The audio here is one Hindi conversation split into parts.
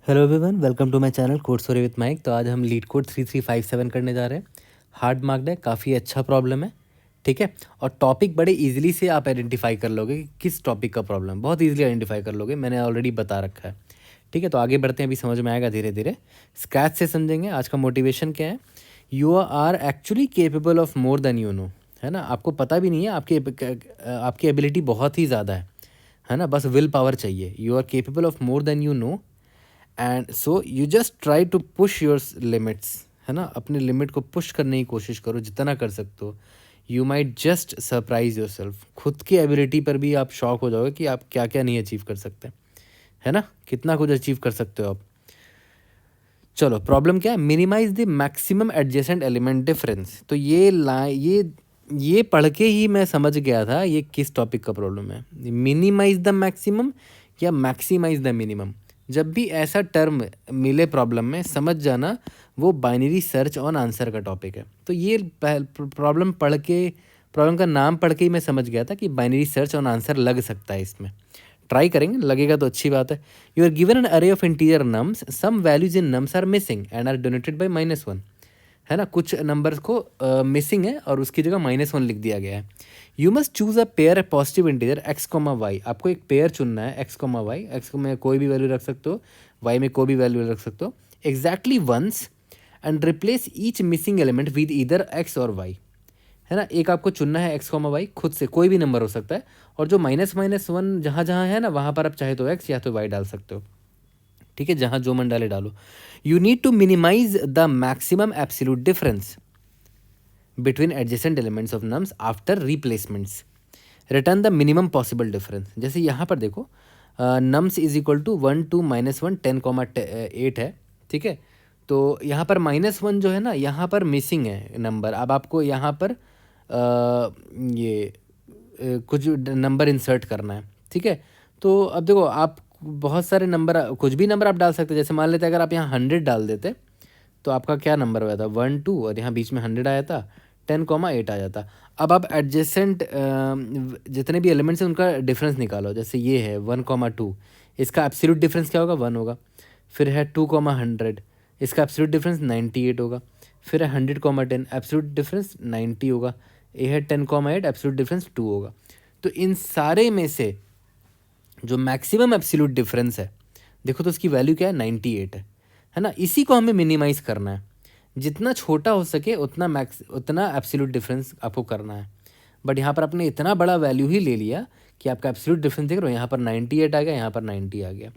Hello everyone, welcome to my channel code story with Mike. तो आज हम लीड कोड 3357 करने जा रहे हैं। हार्ड मार्क्ड है, काफ़ी अच्छा प्रॉब्लम है, ठीक है। और टॉपिक बड़े इजीली से आप आइडेंटिफाई कर लोगे कि किस टॉपिक का प्रॉब्लम, बहुत इजीली आइडेंटिफाई कर लोगे, मैंने ऑलरेडी बता रखा है, ठीक है। तो आगे बढ़ते हैं, अभी समझ में आएगा धीरे धीरे, स्क्रैच से समझेंगे। आज का मोटिवेशन क्या है? You are actually capable of more than you know, है ना। आपको पता भी नहीं है, आपकी एबिलिटी बहुत ही ज़्यादा है ना। बस विल पावर चाहिए। You are capable of more than you know and so you just try to push your limits, है ना। अपने लिमिट को पुश करने की कोशिश करो जितना कर सकते हो। You might just surprise your self. खुद की एबिलिटी पर भी आप शॉक हो जाओगे कि आप क्या क्या नहीं अचीव कर सकते, है ना। कितना कुछ अचीव कर सकते हो आप। चलो, प्रॉब्लम क्या है? Minimise the maximum adjacent element difference. तो ये पढ़ के ही मैं समझ गया था ये किस टॉपिक का प्रॉब्लम है। मिनिमाइज द मैक्सिमम या मैक्सिमाइज द मिनिमम, जब भी ऐसा टर्म मिले प्रॉब्लम में, समझ जाना वो बाइनरी सर्च ऑन आंसर का टॉपिक है। तो ये प्रॉब्लम का नाम पढ़ के ही मैं समझ गया था कि बाइनरी सर्च ऑन आंसर लग सकता है इसमें। ट्राई करेंगे, लगेगा तो अच्छी बात है। You are given an array of integer nums, some values in nums are missing and are donated by -1, है ना। कुछ नंबर्स को मिसिंग है और उसकी जगह -1 लिख दिया गया है। You must choose a pair positive integer x, y। आपको एक पेयर चुनना है x, y। x में कोई भी वैल्यू रख सकते हो, y में कोई भी वैल्यू रख सकते हो, exactly once, and replace each missing element with either x और y, है ना। एक आपको चुनना है x, y, खुद से कोई भी नंबर हो सकता है, और जो -1 जहाँ जहाँ है ना, वहाँ पर आप चाहे तो x या तो y डाल सकते हो, ठीक है। जहाँ जो मन डाले डालो। You need to minimise the maximum absolute difference between adjacent elements of nums after replacements. Return the minimum possible difference. जैसे यहाँ पर देखो, नम्स इज इक्वल टू 1 2 -1 10,8 है, ठीक है। तो यहाँ पर -1 जो है ना, यहाँ पर मिसिंग है नंबर। अब आपको यहाँ पर कुछ नंबर इंसर्ट करना है, ठीक है। तो अब देखो, आप बहुत सारे नंबर, कुछ भी नंबर आप डाल सकते हैं। जैसे मान लेते अगर आप यहाँ 100 डाल देते तो आपका क्या नंबर हुआ था? 1 2, और यहाँ बीच में 100 आया था, 10,8 आ जाता। अब आप एडजेसेंट जितने भी एलिमेंट्स हैं उनका डिफरेंस निकालो। जैसे ये है 1,2, इसका एब्सोल्यूट डिफरेंस क्या होगा? 1 होगा। फिर है 2,100, इसका एब्सोल्यूट डिफरेंस 98 होगा। फिर है 100,10, एब्सोल्यूट डिफरेंस 90 होगा। ये है 10,8, एब्सोल्यूट डिफरेंस 2 होगा। तो इन सारे में से जो मैक्सिमम एब्सोल्यूट डिफरेंस है, देखो तो उसकी वैल्यू क्या है? 98 है ना। इसी को हमें मिनिमाइज करना है। जितना छोटा हो सके उतना एब्सोल्यूट डिफरेंस आपको करना है। बट यहाँ पर आपने इतना बड़ा वैल्यू ही ले लिया कि आपका एब्सोल्यूट डिफरेंस देख रहे हो, यहाँ पर 98 आ गया, यहाँ पर 90 आ गया।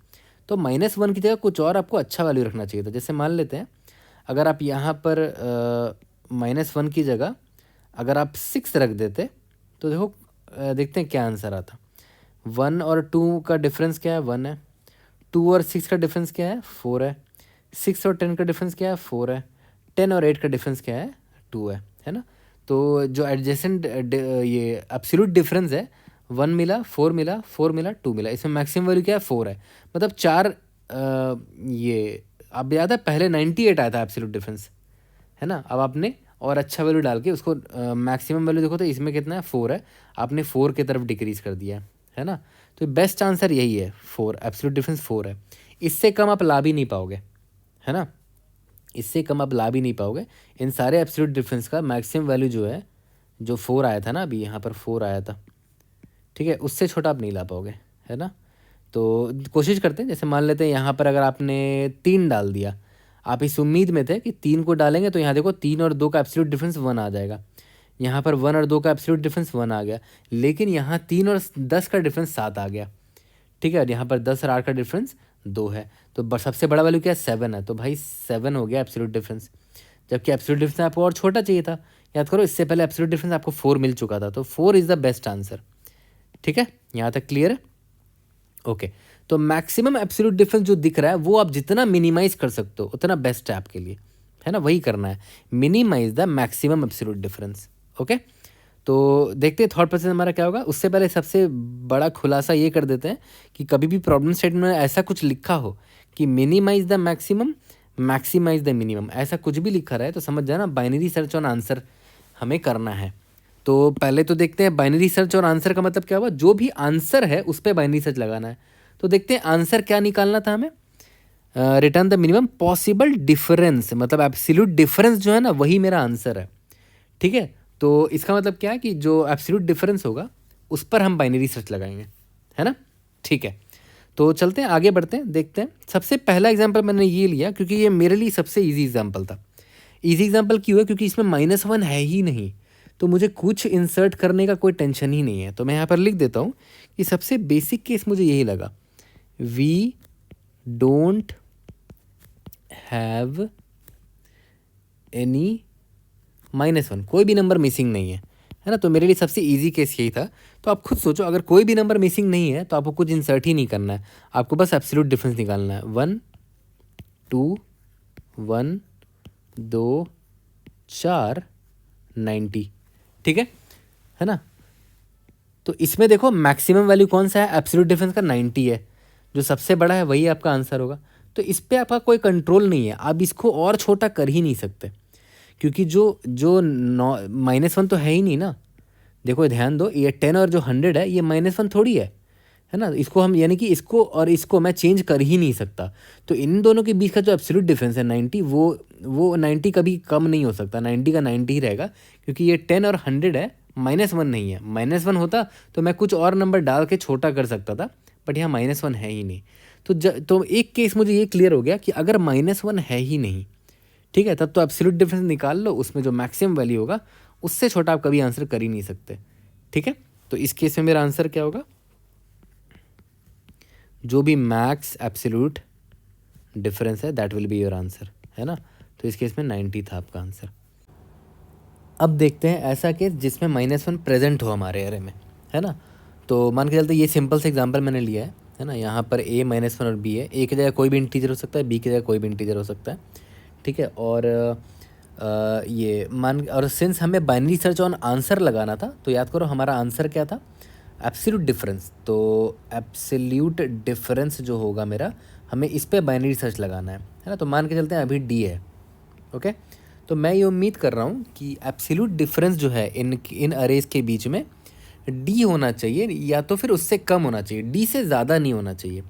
तो -1 की जगह कुछ और आपको अच्छा वैल्यू रखना चाहिए था। जैसे मान लेते हैं, अगर आप यहाँ पर -1 की जगह अगर आप 6 रख देते तो देखो, देखते हैं क्या आंसर आता। 1 और 2 का डिफरेंस क्या है? 1 है। 2 और 6 का डिफरेंस क्या है? 4 है। 6 और 10 का डिफरेंस क्या है? 4 है। 10 और 8 का डिफरेंस क्या है? 2 है ना। तो जो एडजेसेंट ये एब्सोल्यूट डिफरेंस है, 1 मिला, 4 मिला, 4 मिला, 2 मिला। इसमें मैक्सिमम वैल्यू क्या है? 4 है। मतलब 4, ये अब याद है पहले 98 आया था एब्सोल्यूट डिफरेंस, है ना। अब आपने और अच्छा वैल्यू डाल के उसको मैक्सिमम वैल्यू देखो तो इसमें कितना है? 4 है। आपने 4 की तरफ डिक्रीज कर दिया, है ना। तो बेस्ट आंसर यही है, 4। एब्सोल्यूट डिफरेंस 4 है। इससे कम आप ला भी नहीं पाओगे, है ना। इससे कम आप ला भी नहीं पाओगे। इन सारे एब्सोल्यूट डिफरेंस का मैक्सिमम वैल्यू जो है, जो 4 आया था ना, अभी यहाँ पर 4 आया था, ठीक है, उससे छोटा आप नहीं ला पाओगे, है ना। तो कोशिश करते हैं। जैसे मान लेते हैं यहाँ पर अगर आपने 3 डाल दिया, आप इस उम्मीद में थे कि 3 को डालेंगे तो यहाँ देखो 3 और 2 का एब्सोल्यूट डिफरेंस 1 आ जाएगा। यहाँ पर 1 और 2 का एब्सोल्यूट डिफरेंस 1 आ गया, लेकिन यहाँ 3 और 10 का डिफरेंस 7 आ गया, ठीक है। और यहाँ पर 10 और 8 का डिफरेंस 2 है। तो सबसे बड़ा वैल्यू क्या है? 7 है। तो भाई 7 हो गया एब्सोल्यूट डिफरेंस, जबकि एब्सोल्यूट डिफरेंस आपको और छोटा चाहिए था। याद करो, इससे पहले एब्सोल्यूट डिफरेंस आपको 4 मिल चुका था, तो 4 इज़ द बेस्ट आंसर, ठीक है। यहाँ तक क्लियर है? ओके। तो मैक्सिमम एब्सोल्यूट डिफरेंस जो दिख रहा है वो आप जितना मिनिमाइज कर सकते हो उतना बेस्ट है आपके लिए, है ना। वही करना है, minimise the maximum absolute difference. Okay. तो देखते हैं थॉट प्रोसेस हमारा क्या होगा। उससे पहले सबसे बड़ा खुलासा ये कर देते हैं कि कभी भी प्रॉब्लम स्टेटमेंट में ऐसा कुछ लिखा हो कि minimise the maximum, maximise the minimum, ऐसा कुछ भी लिखा रहा है तो समझ जाना बाइनरी सर्च ऑन आंसर हमें करना है। तो पहले तो देखते हैं बाइनरी सर्च और आंसर का मतलब क्या हुआ। जो भी आंसर है उस पर बाइनरी सर्च लगाना है। तो देखते हैं आंसर क्या निकालना था हमें। Return the minimum possible difference, मतलब एब्सोल्यूट डिफरेंस जो है ना वही मेरा आंसर है। ठीक है, तो इसका मतलब क्या है कि जो एब्सोल्यूट डिफरेंस होगा उस पर हम बाइनरी सर्च लगाएंगे, है ना। ठीक है, तो चलते हैं आगे बढ़ते हैं, देखते हैं। सबसे पहला एग्जांपल मैंने ये लिया क्योंकि ये मेरे लिए सबसे इजी एग्जांपल था। इजी एग्जांपल क्यों है? क्योंकि इसमें -1 है ही नहीं, तो मुझे कुछ इंसर्ट करने का कोई टेंशन ही नहीं है। तो मैं यहाँ पर लिख देता हूँ कि सबसे बेसिक केस मुझे यही लगा, वी डोंट हैव एनी -1, कोई भी नंबर मिसिंग नहीं है ना। तो मेरे लिए सबसे इजी केस यही था। तो आप खुद सोचो, अगर कोई भी नंबर मिसिंग नहीं है तो आपको कुछ इंसर्ट ही नहीं करना है, आपको बस एब्सोल्यूट डिफरेंस निकालना है। 1 2 1 2 4 90, ठीक है ना। तो इसमें देखो मैक्सिमम वैल्यू कौन सा है? एब्सोल्यूट डिफरेंस का 90 है, जो सबसे बड़ा है वही आपका आंसर होगा। तो इस पर आपका कोई कंट्रोल नहीं है, आप इसको और छोटा कर ही नहीं सकते, क्योंकि जो जो -1 तो है ही नहीं ना। देखो ध्यान दो, ये 10 और जो 100 है ये -1 थोड़ी है ना। इसको हम यानी कि इसको और इसको मैं चेंज कर ही नहीं सकता। तो इन दोनों के बीच का जो एब्सोल्यूट डिफरेंस है 90, वो 90 कभी कम नहीं हो सकता, 90 का 90 ही रहेगा, क्योंकि ये 10 और 100 है, -1 नहीं है। -1 होता तो मैं कुछ और नंबर डाल के छोटा कर सकता था, बट यहाँ -1 है ही नहीं। तो एक केस मुझे ये क्लियर हो गया कि अगर -1 है ही नहीं, ठीक है, तब तो एब्सोल्यूट डिफरेंस निकाल लो, उसमें जो मैक्सिमम वैल्यू होगा उससे छोटा आप कभी आंसर कर ही नहीं सकते। ठीक है, तो इस केस में मेरा आंसर क्या होगा? जो भी मैक्स एब्सोल्यूट डिफरेंस है that will be your answer, है ना। तो इस केस में 90 था आपका आंसर। अब देखते हैं ऐसा केस जिसमें -1 प्रेजेंट हो हमारे एरे में, है ना। तो मान के चलते ये सिंपल से एग्जांपल मैंने लिया है ना। यहाँ पर a -1 और b है, a की जगह कोई भी इंटीजर हो सकता है, b की जगह कोई भी इंटीजर हो सकता है, ठीक है। और ये और सिंस हमें बाइनरी सर्च ऑन आंसर लगाना था, तो याद करो हमारा आंसर क्या था? Absolute difference. तो एब्सोल्यूट डिफरेंस जो होगा मेरा, हमें इस पे बाइनरी सर्च लगाना है ना। तो मान के चलते हैं अभी डी है, ओके। तो मैं ये उम्मीद कर रहा हूँ कि एब्सोल्यूट डिफरेंस जो है इन अरेज के बीच में डी होना चाहिए, या तो फिर उससे कम होना चाहिए, डी से ज़्यादा नहीं होना चाहिए,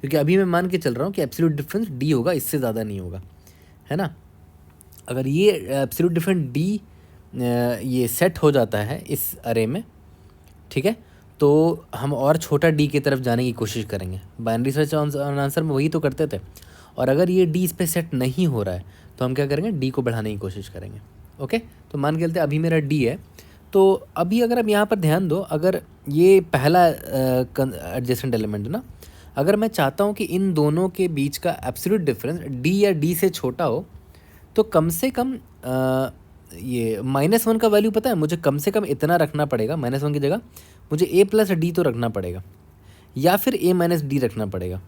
क्योंकि अभी मैं मान के चल रहा हूँ कि एब्सोल्यूट डिफरेंस डी होगा, इससे ज़्यादा नहीं होगा, है ना। अगर ये एब्सोल्यूट डिफरेंस डी ये सेट हो जाता है इस अरे में, ठीक है, तो हम और छोटा डी की तरफ जाने की कोशिश करेंगे। बाइनरी सर्च ऑन आंसर में वही तो करते थे। और अगर ये डी इस पर सेट नहीं हो रहा है तो हम क्या करेंगे? डी को बढ़ाने की कोशिश करेंगे, ओके। तो मान के चलते अभी मेरा डी है। तो अभी अगर आप यहाँ पर ध्यान दो, अगर ये पहला एडजेसेंट एलिमेंट है ना, अगर मैं चाहता हूँ कि इन दोनों के बीच का एब्सोल्यूट डिफरेंस डी या डी से छोटा हो, तो कम से कम ये -1 का वैल्यू पता है मुझे, कम से कम इतना रखना पड़ेगा। -1 की जगह मुझे a + d तो रखना पड़ेगा, या फिर a - d रखना पड़ेगा,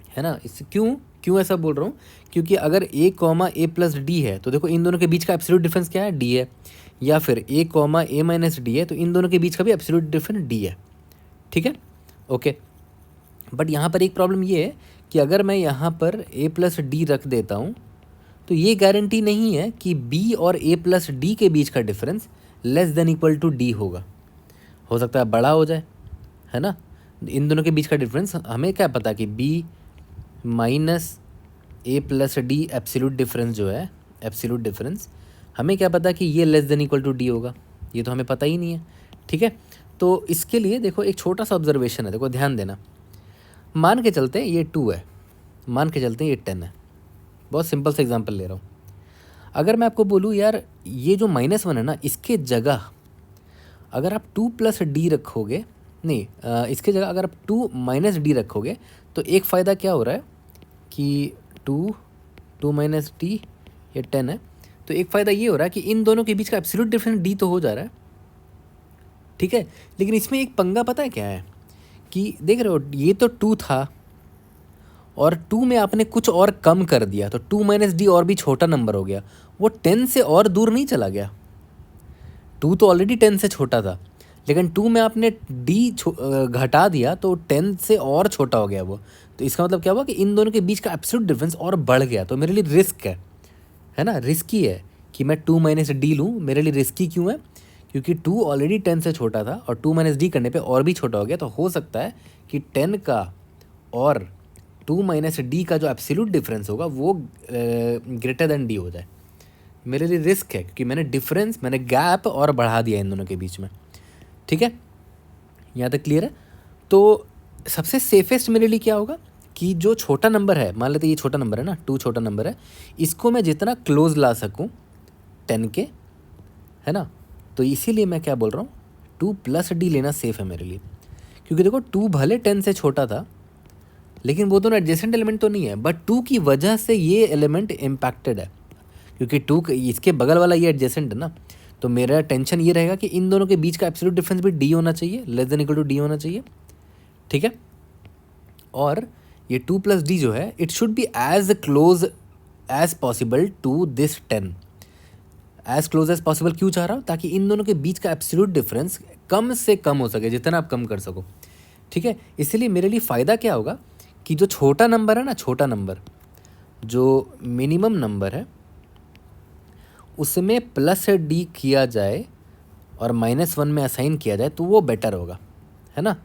है ना। इस क्यों ऐसा बोल रहा हूँ? क्योंकि अगर a, a + d है तो देखो इन दोनों के बीच का एब्सोल्यूट डिफरेंस क्या है? d है। या फिर a, a - d है तो इन दोनों के बीच का भी एब्सोल्यूट डिफरेंस d है, ठीक है, ओके। बट यहाँ पर एक प्रॉब्लम ये है कि अगर मैं यहाँ पर a + d रख देता हूँ, तो ये गारंटी नहीं है कि b और a + d के बीच का डिफरेंस <= d होगा। हो सकता है बड़ा हो जाए, है ना। इन दोनों के बीच का डिफरेंस हमें क्या पता कि b - a + d absolute difference जो है, एब्सोल्यूट डिफरेंस, हमें क्या पता कि ये <= d होगा? ये तो हमें पता ही नहीं है, ठीक है। तो इसके लिए देखो एक छोटा सा ऑब्जर्वेशन है, देखो ध्यान देना। मान के चलते हैं ये 2 है, मान के चलते हैं ये 10 है। बहुत सिंपल सा एग्जांपल ले रहा हूँ। अगर मैं आपको बोलूँ यार ये जो -1 है ना, इसके जगह अगर आप 2 + d रखोगे, नहीं इसके जगह अगर आप 2 - d रखोगे, तो एक फ़ायदा क्या हो रहा है कि 2 - d, ये 10 है, तो एक फ़ायदा ये हो रहा है कि इन दोनों के बीच का एब्सोल्यूट डिफरेंस d तो हो जा रहा है, ठीक है। लेकिन इसमें एक पंगा पता है क्या है कि देख रहे हो, ये तो 2 था और 2 में आपने कुछ और कम कर दिया, तो 2 - d और भी छोटा नंबर हो गया, वो 10 से और दूर नहीं चला गया। 2 तो ऑलरेडी 10 से छोटा था, लेकिन 2 में आपने d घटा दिया तो 10 से और छोटा हो गया वो। तो इसका मतलब क्या हुआ कि इन दोनों के बीच का एब्सोल्यूट डिफरेंस और बढ़ गया। तो मेरे लिए रिस्क है ना, रिस्की है कि मैं 2 - d लूँ। मेरे लिए रिस्की क्यों है? क्योंकि 2 ऑलरेडी 10 से छोटा था और 2 - d करने पे और भी छोटा हो गया, तो हो सकता है कि 10 का और टू माइनस डी का जो एब्सोल्यूट डिफरेंस होगा वो ग्रेटर देन डी हो जाए। मेरे लिए रिस्क है क्योंकि मैंने गैप और बढ़ा दिया इन दोनों के बीच में। ठीक है, यहाँ तक क्लियर है। तो सबसे सेफेस्ट मेरे लिए क्या होगा कि जो छोटा नंबर है, मान लेते ये छोटा नंबर है ना, 2 छोटा नंबर है, इसको मैं जितना क्लोज ला सकूँ 10 के, है ना, तो इसीलिए मैं क्या बोल रहा हूँ 2 प्लस डी लेना सेफ़ है मेरे लिए। क्योंकि देखो 2 भले 10 से छोटा था लेकिन वो दोनों एडजेसेंट एलिमेंट तो नहीं है, बट 2 की वजह से ये एलिमेंट इम्पैक्टेड है क्योंकि 2 इसके बगल वाला ये एडजेसेंट है ना। तो मेरा टेंशन ये रहेगा कि इन दोनों के बीच का एब्सोल्यूट डिफरेंस भी डी होना चाहिए, less than equal to d होना चाहिए। ठीक है, और ये 2 प्लस डी जो है it should be as close as possible to this 10, as close as possible. क्यों चाह रहा हूँ? ताकि इन दोनों के बीच का एब्सोल्यूट डिफरेंस कम से कम हो सके, जितना आप कम कर सको। ठीक है, इसलिए मेरे लिए फ़ायदा क्या होगा कि जो छोटा नंबर है ना, छोटा नंबर जो मिनिमम नंबर है उसमें प्लस डी किया जाए और -1 में असाइन किया जाए तो वो बेटर होगा, है ना।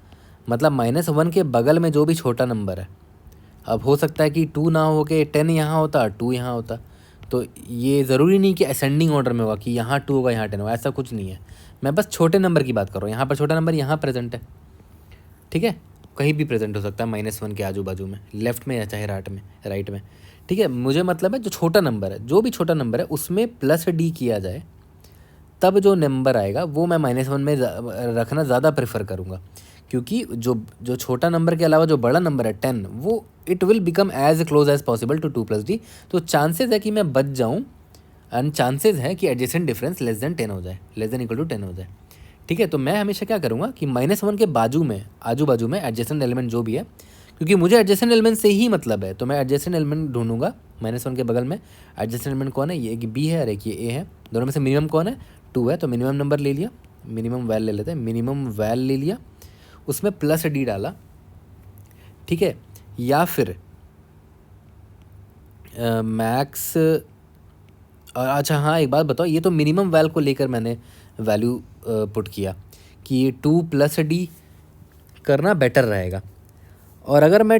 मतलब -1 के बगल में जो भी छोटा नंबर है, अब हो सकता है कि 2 ना हो के 10 यहाँ होता, 2 यहाँ होता, तो ये ज़रूरी नहीं कि असेंडिंग ऑर्डर में होगा कि यहाँ 2 होगा यहाँ 10 होगा, ऐसा कुछ नहीं है। मैं बस छोटे नंबर की बात कर रहा हूँ। यहाँ पर छोटा नंबर यहाँ प्रेजेंट है, ठीक है, कहीं भी प्रेजेंट हो सकता है -1 के आजू बाजू में, लेफ्ट में या चाहे राइट में। ठीक है, मुझे मतलब है जो छोटा नंबर है, जो भी छोटा नंबर है उसमें प्लस डी किया जाए तब जो नंबर आएगा वो मैं -1 में रखना ज़्यादा प्रेफर करूँगा। क्योंकि जो छोटा नंबर के अलावा जो बड़ा नंबर है 10, वो it will become as close as possible to 2 plus d. तो चांसेस है कि मैं बच जाऊँ एंड चांसेस है कि एडजेसेंट डिफरेंस लेस देन 10 हो जाए, लेस देन इक्वल टू 10 हो जाए। ठीक है, तो मैं हमेशा क्या करूँगा कि -1 के आजू बाजू में एडजेसेंट एलिमेंट जो भी है, क्योंकि मुझे एडजेसेंट एलिमेंट से ही मतलब है, तो मैं एडजेसेंट एलिमेंट ढूंढूंगा। -1 के बगल में एडजेसेंट एलिमेंट कौन है? ये एक बी है और एक ये ए है। दोनों में से मिनिमम कौन है? 2 है, तो मिनिमम नंबर ले लिया, मिनिमम वैल ले लेते हैं, मिनिमम वैल ले लिया, उसमें प्लस डी डाला। ठीक है, या फिर मैक्स अच्छा हाँ, एक बात बताओ, ये तो मिनिमम वैल को लेकर मैंने वैल्यू पुट किया कि ये 2 प्लस डी करना बेटर रहेगा। और अगर मैं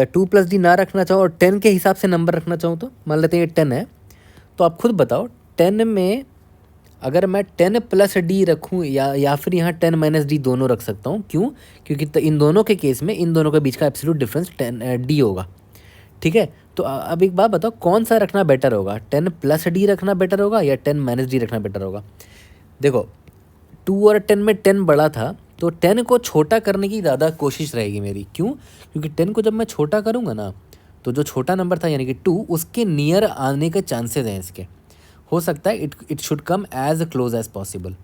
2 प्लस डी ना रखना चाहूँ और 10 के हिसाब से नंबर रखना चाहूँ, तो मान लेते हैं ये 10 है, तो आप खुद बताओ 10 में अगर मैं 10 प्लस डी रखूँ या फिर यहाँ 10 माइनस डी दोनों रख सकता हूँ। क्यों? क्योंकि इन दोनों के केस में इन दोनों के बीच का एब्सोल्यूट डिफरेंस 10 डी होगा। ठीक है, तो अब एक बात बताओ, कौन सा रखना बेटर होगा? 10 प्लस डी रखना बेटर होगा या 10 माइनस डी रखना बेटर होगा? देखो 2 और 10 में 10 बड़ा था, तो 10 को छोटा करने की ज़्यादा कोशिश रहेगी मेरी। क्यों? क्योंकि 10 को जब मैं छोटा करूँगा ना, तो जो छोटा नंबर था यानी कि 2, उसके नियर आने के चांसेस हैं इसके। हो सकता है it should come as close as possible.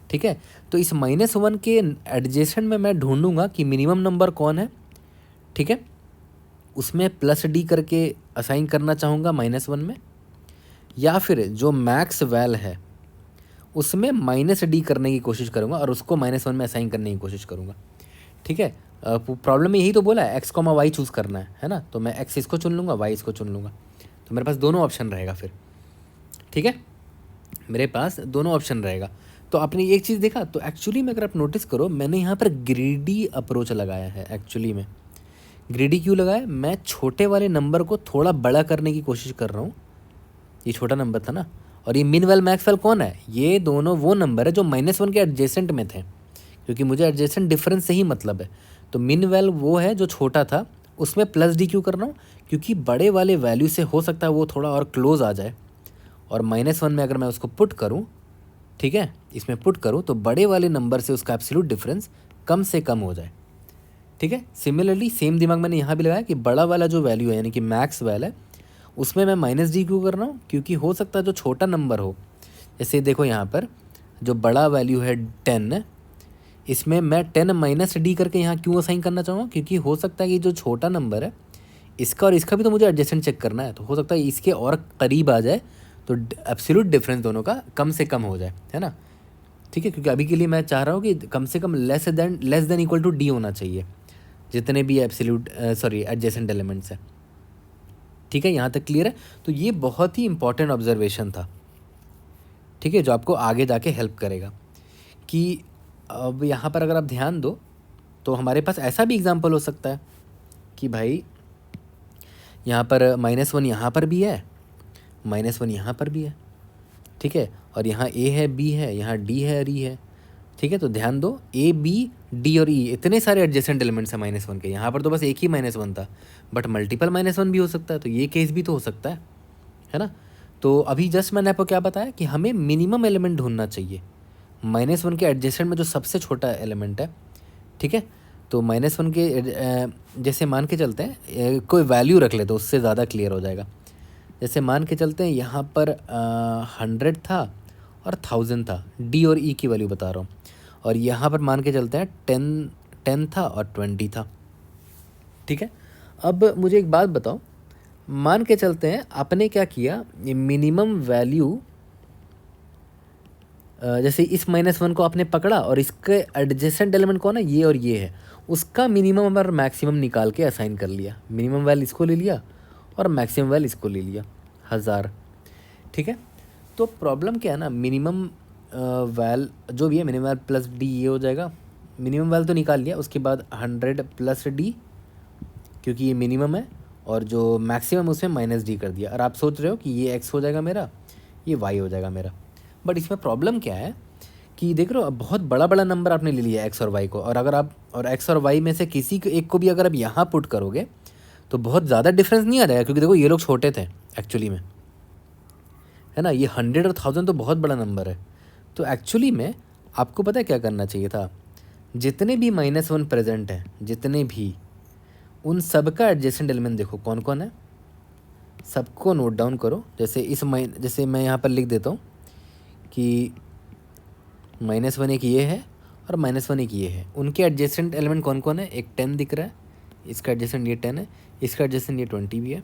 ठीक है, तो इस -1 के एडजेसेंट में मैं ढूंढूंगा कि मिनिमम नंबर कौन है। ठीक है, उसमें प्लस डी करके असाइन करना चाहूँगा -1 में, या फिर जो मैक्स वैल है उसमें -d करने की कोशिश करूँगा और उसको -1 में असाइन करने की कोशिश करूँगा। ठीक है, प्रॉब्लम में यही तो बोला है x, y चूज़ करना है ना, तो मैं x इसको चुन लूँगा, y इसको चुन लूँगा, तो मेरे पास दोनों ऑप्शन रहेगा फिर। ठीक है, मेरे पास दोनों ऑप्शन रहेगा। तो आपने एक चीज़ देखा, तो एक्चुअली में अगर आप नोटिस करो, मैंने यहाँ पर ग्रीडी अप्रोच लगाया है। एक्चुअली में ग्रीडी क्यों लगाया? मैं छोटे वाले नंबर को थोड़ा बड़ा करने की कोशिश कर रहा हूँ। ये छोटा नंबर था ना, और ये मिन वैल मैक्स वैल कौन है? ये दोनों वो नंबर है जो -1 के एडजेसेंट में थे, क्योंकि मुझे एडजेसेंट डिफरेंस से ही मतलब है। तो मिन वैल वो है जो छोटा था, उसमें प्लस डी क्यों कर रहा हूँ? क्योंकि बड़े वाले वैल्यू से हो सकता है वो थोड़ा और क्लोज आ जाए, और -1 में अगर मैं उसको पुट करूँ, ठीक है, इसमें पुट करूँ, तो बड़े वाले नंबर से उसका एब्सोल्यूट डिफरेंस कम से कम हो जाए। ठीक है, सिमिलरली सेम दिमाग मैंने यहाँ भी लगाया कि बड़ा वाला जो वैल्यू है यानी कि मैक्स वैल है, उसमें मैं -d क्यों कर रहा हूँ? क्योंकि हो सकता है जो छोटा नंबर हो, जैसे देखो यहाँ पर जो बड़ा वैल्यू है 10, इसमें मैं 10 -d करके यहाँ क्यों असाइन करना चाहूँगा? क्योंकि हो सकता है कि जो छोटा नंबर है इसका और इसका भी तो मुझे एडजेसेंट चेक करना है, तो हो सकता है इसके और करीब आ जाए, तो एब्सोल्यूट डिफरेंस दोनों का कम से कम हो जाए, है ना। ठीक है, क्योंकि अभी के लिए मैं चाह रहा हूँ कि कम से कम less than equal to d होना चाहिए, जितने भी एडजेसेंट एलिमेंट्स हैं। ठीक है, यहाँ तक क्लियर है? तो ये बहुत ही इंपॉर्टेंट ऑब्जर्वेशन था, ठीक है, जो आपको आगे जाके हेल्प करेगा। कि अब यहाँ पर अगर आप ध्यान दो, तो हमारे पास ऐसा भी एग्जांपल हो सकता है कि भाई यहाँ पर -1 यहाँ पर भी है, -1 यहाँ पर भी है, ठीक है। और यहाँ ए है, बी है, यहाँ डी है और ई है, ठीक है। तो ध्यान दो, ए बी डी और ई इतने सारे एडजेसेंट एलिमेंट्स हैं -1 के। यहाँ पर तो बस एक ही -1 था, बट मल्टीपल -1 भी हो सकता है, तो ये केस भी तो हो सकता है ना। तो अभी जस्ट मैंने आपको क्या बताया कि हमें मिनिमम एलिमेंट ढूंढना चाहिए -1 के एडजेसेंट में जो सबसे छोटा एलिमेंट है, ठीक है। तो -1 के जैसे मान के चलते हैं कोई वैल्यू रख ले तो उससे ज़्यादा क्लियर हो जाएगा। जैसे मान के चलते हैं यहाँ पर 100 था और 1000 था, डी और ई की वैल्यू बता रहा हूँ। और यहाँ पर मान के चलते हैं 10 था और 20 था, ठीक है। अब मुझे एक बात बताओ, मान के चलते हैं आपने क्या किया, ये मिनिमम वैल्यू जैसे इस -1 को आपने पकड़ा और इसके एडजेसेंट एलिमेंट कौन है, ये और ये है, उसका मिनिमम और मैक्सिमम निकाल के असाइन कर लिया। मिनिमम वैल्यू इसको ले लिया और मैक्सिमम वैल्यू इसको ले लिया 1000, ठीक है। तो प्रॉब्लम क्या है ना, मिनिमम वैल जो भी है, मिनिमम वैल प्लस डी ये हो जाएगा। मिनिमम वैल तो निकाल लिया, उसके बाद 100 प्लस डी क्योंकि ये मिनिमम है, और जो मैक्सिमम उसमें -d कर दिया। और आप सोच रहे हो कि ये x हो जाएगा मेरा, ये y हो जाएगा मेरा। बट इसमें प्रॉब्लम क्या है कि देख रहे हो, अब बहुत बड़ा बड़ा नंबर आपने ले लिया x और y को, और अगर आप और x और y में से किसी एक को भी अगर आप यहाँ पुट करोगे तो बहुत ज़्यादा डिफरेंस नहीं आ जाएगा, क्योंकि देखो ये लोग छोटे थे एक्चुअली में, है ना। ये 100 और 1000 तो बहुत बड़ा नंबर है। तो एक्चुअली में आपको पता है क्या करना चाहिए था, जितने भी -1 प्रेजेंट हैं, जितने भी, उन सब का एडजेसेंट एलिमेंट देखो कौन कौन है, सबको नोट डाउन करो। जैसे जैसे मैं यहाँ पर लिख देता हूँ कि -1 एक ये है और -1 एक ये है, उनके एडजेसेंट एलिमेंट कौन कौन है। एक 10 दिख रहा है, इसका एडजेसेंट ये 10 है, इसका एडजेसेंट ये 20 भी है,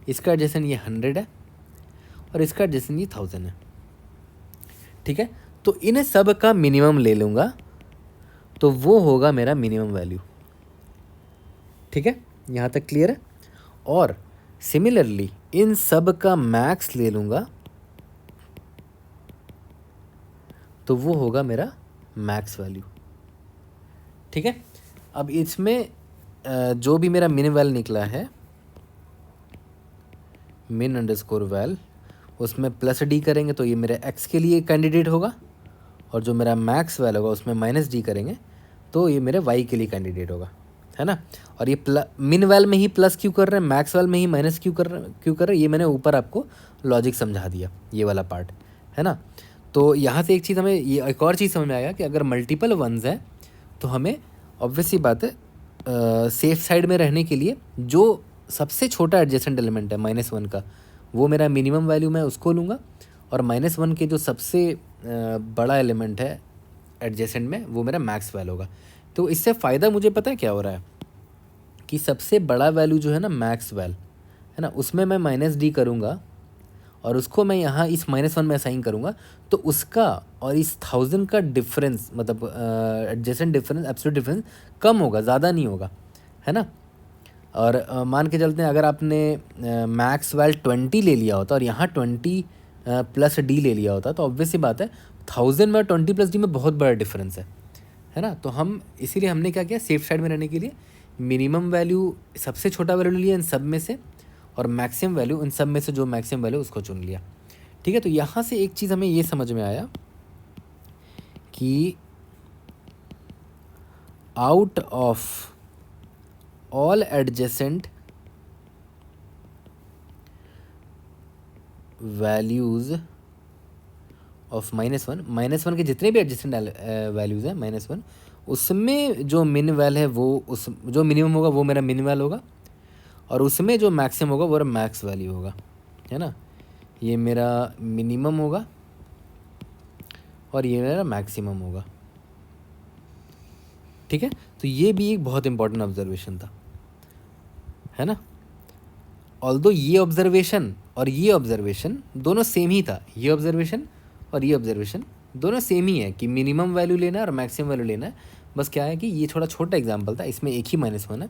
इसका एडजेसेंट ये 100 है, और इसका एडजेसेंट ये 1000 है, ठीक है। तो इन सब का मिनिमम ले लूँगा तो वो होगा मेरा मिनिमम वैल्यू, ठीक है। यहाँ तक क्लियर है। और सिमिलरली इन सब का मैक्स ले लूँगा तो वो होगा मेरा मैक्स वैल्यू, ठीक है। अब इसमें जो भी मेरा मिन वैल निकला है, min_val, उसमें प्लस डी करेंगे तो ये मेरे x के लिए कैंडिडेट होगा, और जो मेरा मैक्स वैल होगा उसमें -d करेंगे तो ये मेरे y के लिए कैंडिडेट होगा, है ना। और ये मिन वैल में ही प्लस क्यों कर रहे हैं, मैक्स वैल में ही माइनस क्यों कर रहे हैं, ये मैंने ऊपर आपको लॉजिक समझा दिया, ये वाला पार्ट, है ना। तो यहाँ से एक चीज़ हमें, ये एक और चीज़ समझ में आया कि अगर मल्टीपल वंस है तो हमें ऑब्वियसली बात है सेफ साइड में रहने के लिए जो सबसे छोटा एडजेसेंट एलिमेंट है -1 का, वो मेरा मिनिमम वैल्यू मैं उसको लूँगा, और -1 के जो सबसे बड़ा एलिमेंट है एडजेसेंट में वो मेरा मैक्स वैल्यू होगा। तो इससे फ़ायदा मुझे पता है क्या हो रहा है कि सबसे बड़ा वैल्यू जो है ना मैक्स वैल, है ना, उसमें मैं -d करूँगा और उसको मैं यहाँ इस -1 में असाइन करूँगा, तो उसका और इस 1000 का डिफरेंस, मतलब एडजेसेंट डिफरेंस, एब्सोल्यूट डिफरेंस कम होगा, ज़्यादा नहीं होगा, है ना। और मान के चलते हैं अगर आपने मैक्स वैल 20 ले लिया होता और यहाँ 20 प्लस डी ले लिया होता, तो ऑब्वियसली बात है 1000 में 20 प्लस डी में बहुत बड़ा डिफरेंस है ना। तो हम इसीलिए हमने क्या किया, सेफ साइड में रहने के लिए मिनिमम वैल्यू सबसे छोटा वैल्यू लिया इन सब में से, और मैक्सिमम वैल्यू इन सब में से जो मैक्सिमम वैल्यू उसको चुन लिया, ठीक है। तो यहाँ से एक चीज़ हमें ये समझ में आया कि out of all adjacent values of -1 के जितने भी एडजेसेंट वैल्यूज़ हैं -1, उसमें जो मिन वैल है वो उस जो मिनिमम होगा वो मेरा मिन वैल होगा, और उसमें जो मैक्सिमम होगा वो मैक्स वैल्यू होगा, है ना। ये मेरा मिनिमम होगा और ये मेरा मैक्सिमम होगा, ठीक है। तो ये भी एक बहुत इंपॉर्टेंट ऑब्जर्वेशन था, है ना। ऑल्दो ये ऑब्जर्वेशन और ये ऑब्जर्वेशन दोनों सेम ही था, ये ऑब्जर्वेशन और ये ऑब्जर्वेशन दोनों सेम ही है कि मिनिमम वैल्यू लेना है और मैक्सिमम वैल्यू लेना है। बस क्या है कि ये थोड़ा छोटा एग्जांपल था, इसमें एक ही -1 है।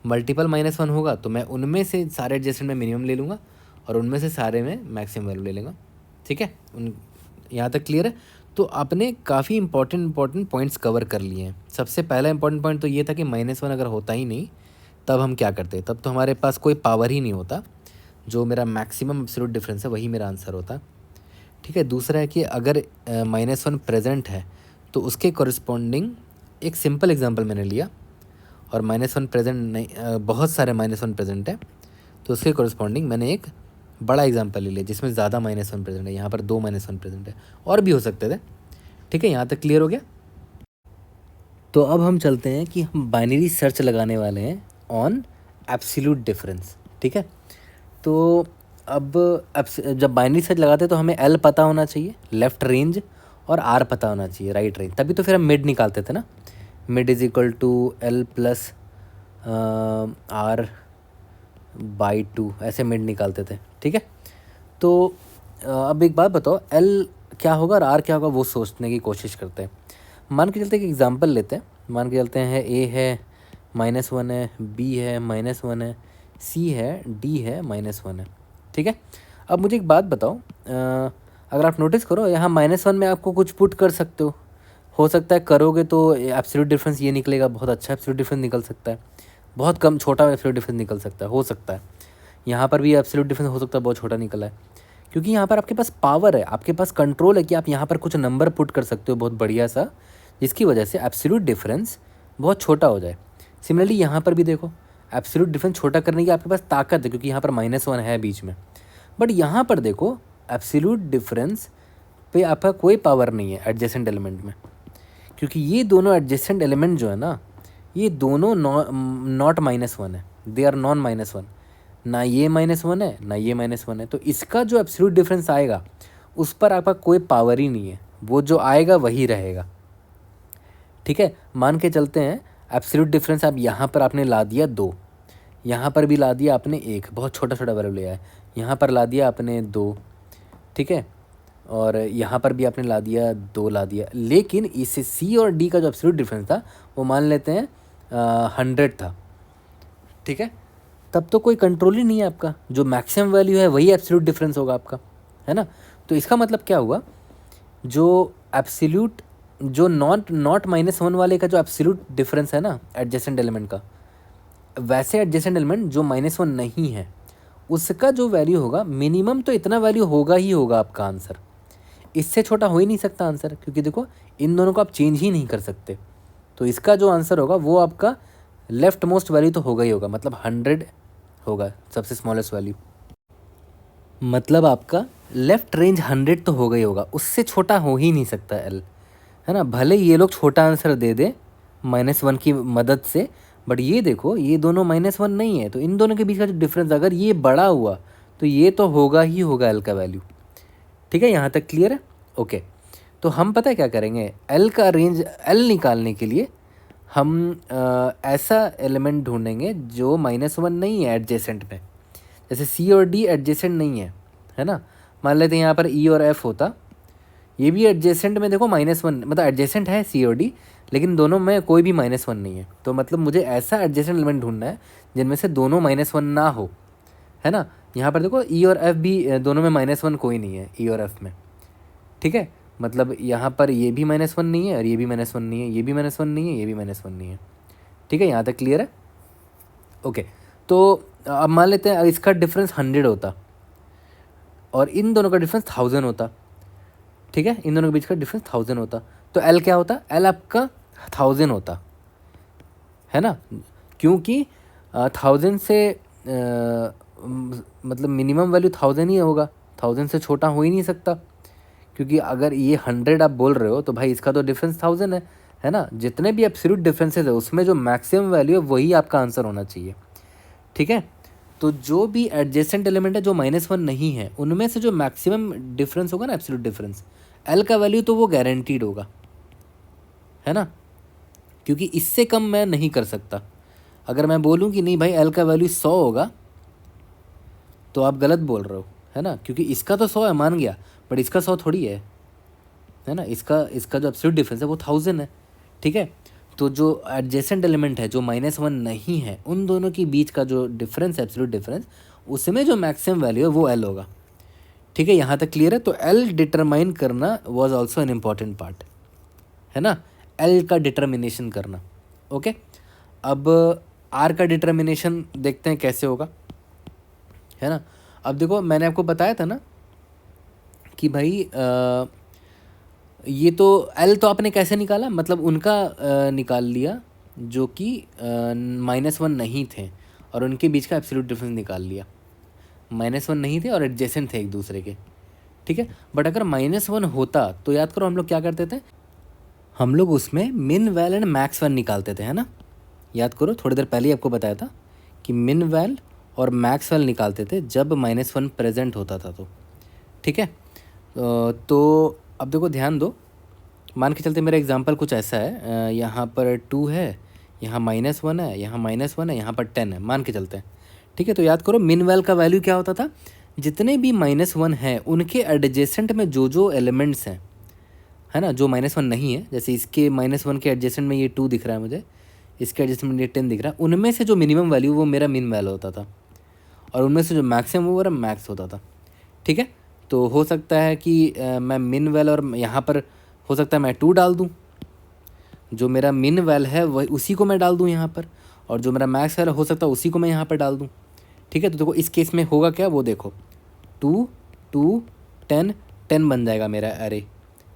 मल्टीपल -1 होगा तो मैं उनमें से सारे एडजेसेंट में मिनिमम ले लूँगा और उनमें से सारे में मैक्सिमम वैल्यू ले लूँगा, ठीक है। यहाँ तक क्लियर है। तो आपने काफ़ी इंपॉर्टेंट पॉइंट्स कवर कर लिए हैं। सबसे पहला इंपॉर्टेंट पॉइंट तो ये था कि -1 अगर होता ही नहीं तब हम क्या करते, तब तो हमारे पास कोई पावर ही नहीं होता, जो मेरा मैक्सिमम एब्सोल्यूट डिफरेंस है वही मेरा आंसर होता। ठीक है, दूसरा है कि अगर -1 प्रेजेंट है तो उसके कॉरिस्पॉन्डिंग, एक सिंपल एग्जांपल मैंने लिया और -1 प्रेजेंट नहीं, बहुत सारे -1 प्रेजेंट है तो उसके कॉरिस्पॉन्डिंग मैंने एक बड़ा एग्जांपल ले लिया जिसमें ज़्यादा -1 प्रेजेंट है। यहाँ पर 2 -1 प्रेजेंट है, और भी हो सकते थे। ठीक है, यहाँ तक क्लियर हो गया। तो अब हम चलते हैं कि हम बाइनरी सर्च लगाने वाले हैं ऑन एब्सोल्यूट डिफरेंस। ठीक है, तो अब जब बाइनरी सर्च लगाते हैं तो हमें एल पता होना चाहिए, लेफ़्ट रेंज, और आर पता होना चाहिए, राइट रेंज, तभी तो फिर हम मिड निकालते थे ना। Mid is equal to l plus R/2, ऐसे मिड निकालते थे। ठीक है, तो अब एक बात बताओ, एल क्या होगा और आर क्या होगा वो सोचने की कोशिश करते हैं। मान के चलते एक एग्जांपल लेते हैं, मान के चलते हैं ए है -1 है, बी है -1 है, सी है, डी है -1 है। ठीक है, अब मुझे एक बात बताओ, अगर आप नोटिस करो यहाँ -1 में आपको कुछ पुट कर सकते हो सकता है करोगे तो एब्सोल्यूट डिफरेंस ये निकलेगा, बहुत अच्छा एब्सोल्यूट डिफरेंस निकल सकता है, बहुत कम छोटा एब्सोल्यूट डिफरेंस निकल सकता है, हो सकता है। यहाँ पर भी एब्सोल्यूट डिफरेंस हो सकता है बहुत छोटा निकला है, क्योंकि यहाँ पर आपके पास पावर है, आपके पास कंट्रोल है कि आप यहाँ पर कुछ नंबर पुट कर सकते हो बहुत बढ़िया सा, जिसकी वजह से एब्सोल्यूट डिफरेंस बहुत छोटा हो जाए। सिमिलरली यहाँ पर भी देखो, एब्सोल्यूट डिफरेंस छोटा करने की आपके पास ताकत है, क्योंकि यहाँ पर -1 है बीच में। बट यहाँ पर देखो, एब्सोल्यूट डिफरेंस पे आपका कोई पावर नहीं है एडजेसेंट एलिमेंट में, क्योंकि ये दोनों एडजेसेंट एलिमेंट जो है ना, ये दोनों नॉट -1 है, दे आर नॉन -1, ना ये -1 है ना ये -1 है। तो इसका जो एब्सोल्यूट डिफरेंस आएगा उस पर आपका कोई पावर ही नहीं है, वो जो आएगा वही रहेगा। ठीक है, मान के चलते हैं एब्सोल्यूट डिफरेंस आप यहाँ पर आपने ला दिया 2, यहाँ पर भी ला दिया आपने 1, बहुत छोटा छोटा वैल्यू लिया है, यहाँ पर ला दिया आपने 2, ठीक है, और यहाँ पर भी आपने ला दिया 2 ला दिया, लेकिन इससे सी और डी का जो एब्सोल्यूट डिफरेंस था वो मान लेते हैं 100 था। ठीक है, तब तो कोई कंट्रोल ही नहीं है आपका, जो मैक्सिमम वैल्यू है वही एब्सोल्यूट डिफरेंस होगा आपका, है ना। तो इसका मतलब क्या हुआ, जो एब्सोल्यूट जो नॉट -1 वाले का जो एब्सोल्यूट डिफरेंस है ना एडजेसेंट एलिमेंट का, वैसे एडजेसेंट एलिमेंट जो -1 नहीं है उसका जो वैल्यू होगा मिनिमम तो इतना वैल्यू होगा ही होगा आपका आंसर, इससे छोटा हो ही नहीं सकता आंसर, क्योंकि देखो इन दोनों को आप चेंज ही नहीं कर सकते। तो इसका जो आंसर होगा वो आपका लेफ्ट मोस्ट वैल्यू तो होगा ही होगा, मतलब 100 होगा सबसे स्मॉलेस्ट वैल्यू, मतलब आपका लेफ्ट रेंज 100 तो होगा ही होगा, उससे छोटा हो ही नहीं सकता एल, है ना। भले ये लोग छोटा आंसर दे दे -1 की मदद से, बट ये देखो ये दोनों -1 नहीं है, तो इन दोनों के बीच का जो डिफरेंस अगर ये बड़ा हुआ तो ये तो होगा ही होगा एल का वैल्यू। ठीक है, यहाँ तक क्लियर है। ओके, तो हम पता है क्या करेंगे, एल का रेंज एल निकालने के लिए हम ऐसा एलिमेंट ढूंढेंगे जो -1 नहीं है एडजेसेंट में, जैसे सी और डी एडजेसेंट नहीं है ना। मान लेते हैं यहाँ पर ई और एफ होता, ये भी एडजेसेंट में देखो -1, मतलब एडजेसेंट है सी और डी, लेकिन दोनों में कोई भी -1 नहीं है। तो मतलब मुझे ऐसा एडजेसेंट एलिमेंट ढूंढना है जिनमें से दोनों -1 ना हो, है ना। यहाँ पर देखो ई और एफ भी दोनों में -1 कोई नहीं है ई और एफ में। ठीक है, मतलब यहाँ पर ये भी -1 नहीं है और ये भी -1 नहीं है, ये भी -1 नहीं है, ये भी -1 नहीं है। ठीक है, यहाँ तक क्लियर है। ओके, तो अब मान लेते हैं इसका डिफरेंस 100 होता और इन दोनों का डिफरेंस 1000 होता। ठीक है, इन दोनों के बीच का डिफरेंस 1000 होता, तो एल क्या होता, एल आपका 1000 होता, है ना, क्योंकि 1000 से मतलब मिनिमम वैल्यू 1000 ही होगा, 1000 से छोटा हो ही नहीं सकता, क्योंकि अगर ये 100 आप बोल रहे हो तो भाई इसका तो डिफरेंस 1000 है ना। जितने भी एब्सोल्यूट डिफरेंसेस है उसमें जो मैक्सिमम वैल्यू है वही आपका आंसर होना चाहिए। ठीक है, तो जो भी एडजेसेंट एलिमेंट है जो -1 नहीं है उनमें से जो मैक्सिमम डिफरेंस होगा ना एब्सोल्यूट डिफरेंस, एल का वैल्यू तो वो गारंटीड होगा, है ना, क्योंकि इससे कम मैं नहीं कर सकता। अगर मैं बोलूँ कि नहीं भाई एल का वैल्यू 100 होगा तो आप गलत बोल रहे हो, है ना, क्योंकि इसका तो 100 है मान गया, बट इसका 100 थोड़ी है ना, इसका जो एब्सोल्यूट डिफरेंस है वो 1000 है। ठीक है, तो जो एडजेसेंट एलिमेंट है जो -1 नहीं है उन दोनों के बीच का जो डिफरेंस है एब्सोल्यूट डिफरेंस, उसमें जो मैक्सिमम वैल्यू है वो एल होगा। ठीक है, यहाँ तक क्लियर है। तो एल डिटरमाइन करना was also an important part, है ना, एल का डिटर्मिनेशन करना। ओके, अब आर का डिटर्मिनेशन देखते हैं कैसे होगा, है ना। अब देखो मैंने आपको बताया था ना कि भाई ये तो एल तो आपने कैसे निकाला, मतलब उनका निकाल लिया जो कि -1 नहीं थे और उनके बीच का एब्सोल्यूट डिफरेंस निकाल लिया। -1 नहीं थे और एडजेसेंट थे एक दूसरे के, ठीक है। बट अगर -1 होता तो याद करो हम लोग क्या करते थे, हम लोग उसमें मिन वैल एंड मैक्स वैल निकालते थे, है ना। याद करो थोड़ी देर पहले ही आपको बताया था कि मिन वैल और मैक्स वैल निकालते थे जब -1 प्रेजेंट होता था, तो ठीक है। तो अब देखो ध्यान दो, मान के चलते मेरा एग्जांपल कुछ ऐसा है, यहाँ पर 2 है, यहाँ -1 है, यहाँ -1 है, यहाँ पर 10 है, मान के चलते हैं, ठीक है। तो याद करो मिन वैल का वैल्यू क्या होता था, जितने भी -1 हैं उनके एडजेसेंट में जो जो एलिमेंट्स हैं, है ना, जो -1 नहीं है, जैसे इसके -1 के एडजेसेंट में ये 2 दिख रहा है मुझे, इसके एडजेसेंट में ये 10 दिख रहा है, उनमें से जो मिनिमम वैल्यू वो मेरा मिन वैल्यू होता था और उनमें से जो मैक्सिमम वो मेरा मैक्स होता था, ठीक है। तो हो सकता है कि मैं मिन वैल और यहाँ पर हो सकता है मैं 2 डाल दूँ, जो मेरा मिन वैल है वही उसी को मैं डाल दूँ यहाँ पर, और जो मेरा मैक्स वैल हो सकता है उसी को मैं यहाँ पर डाल दूँ, ठीक है। तो देखो इस केस में होगा क्या, वो देखो 2 2 10 10 बन जाएगा मेरा एरे,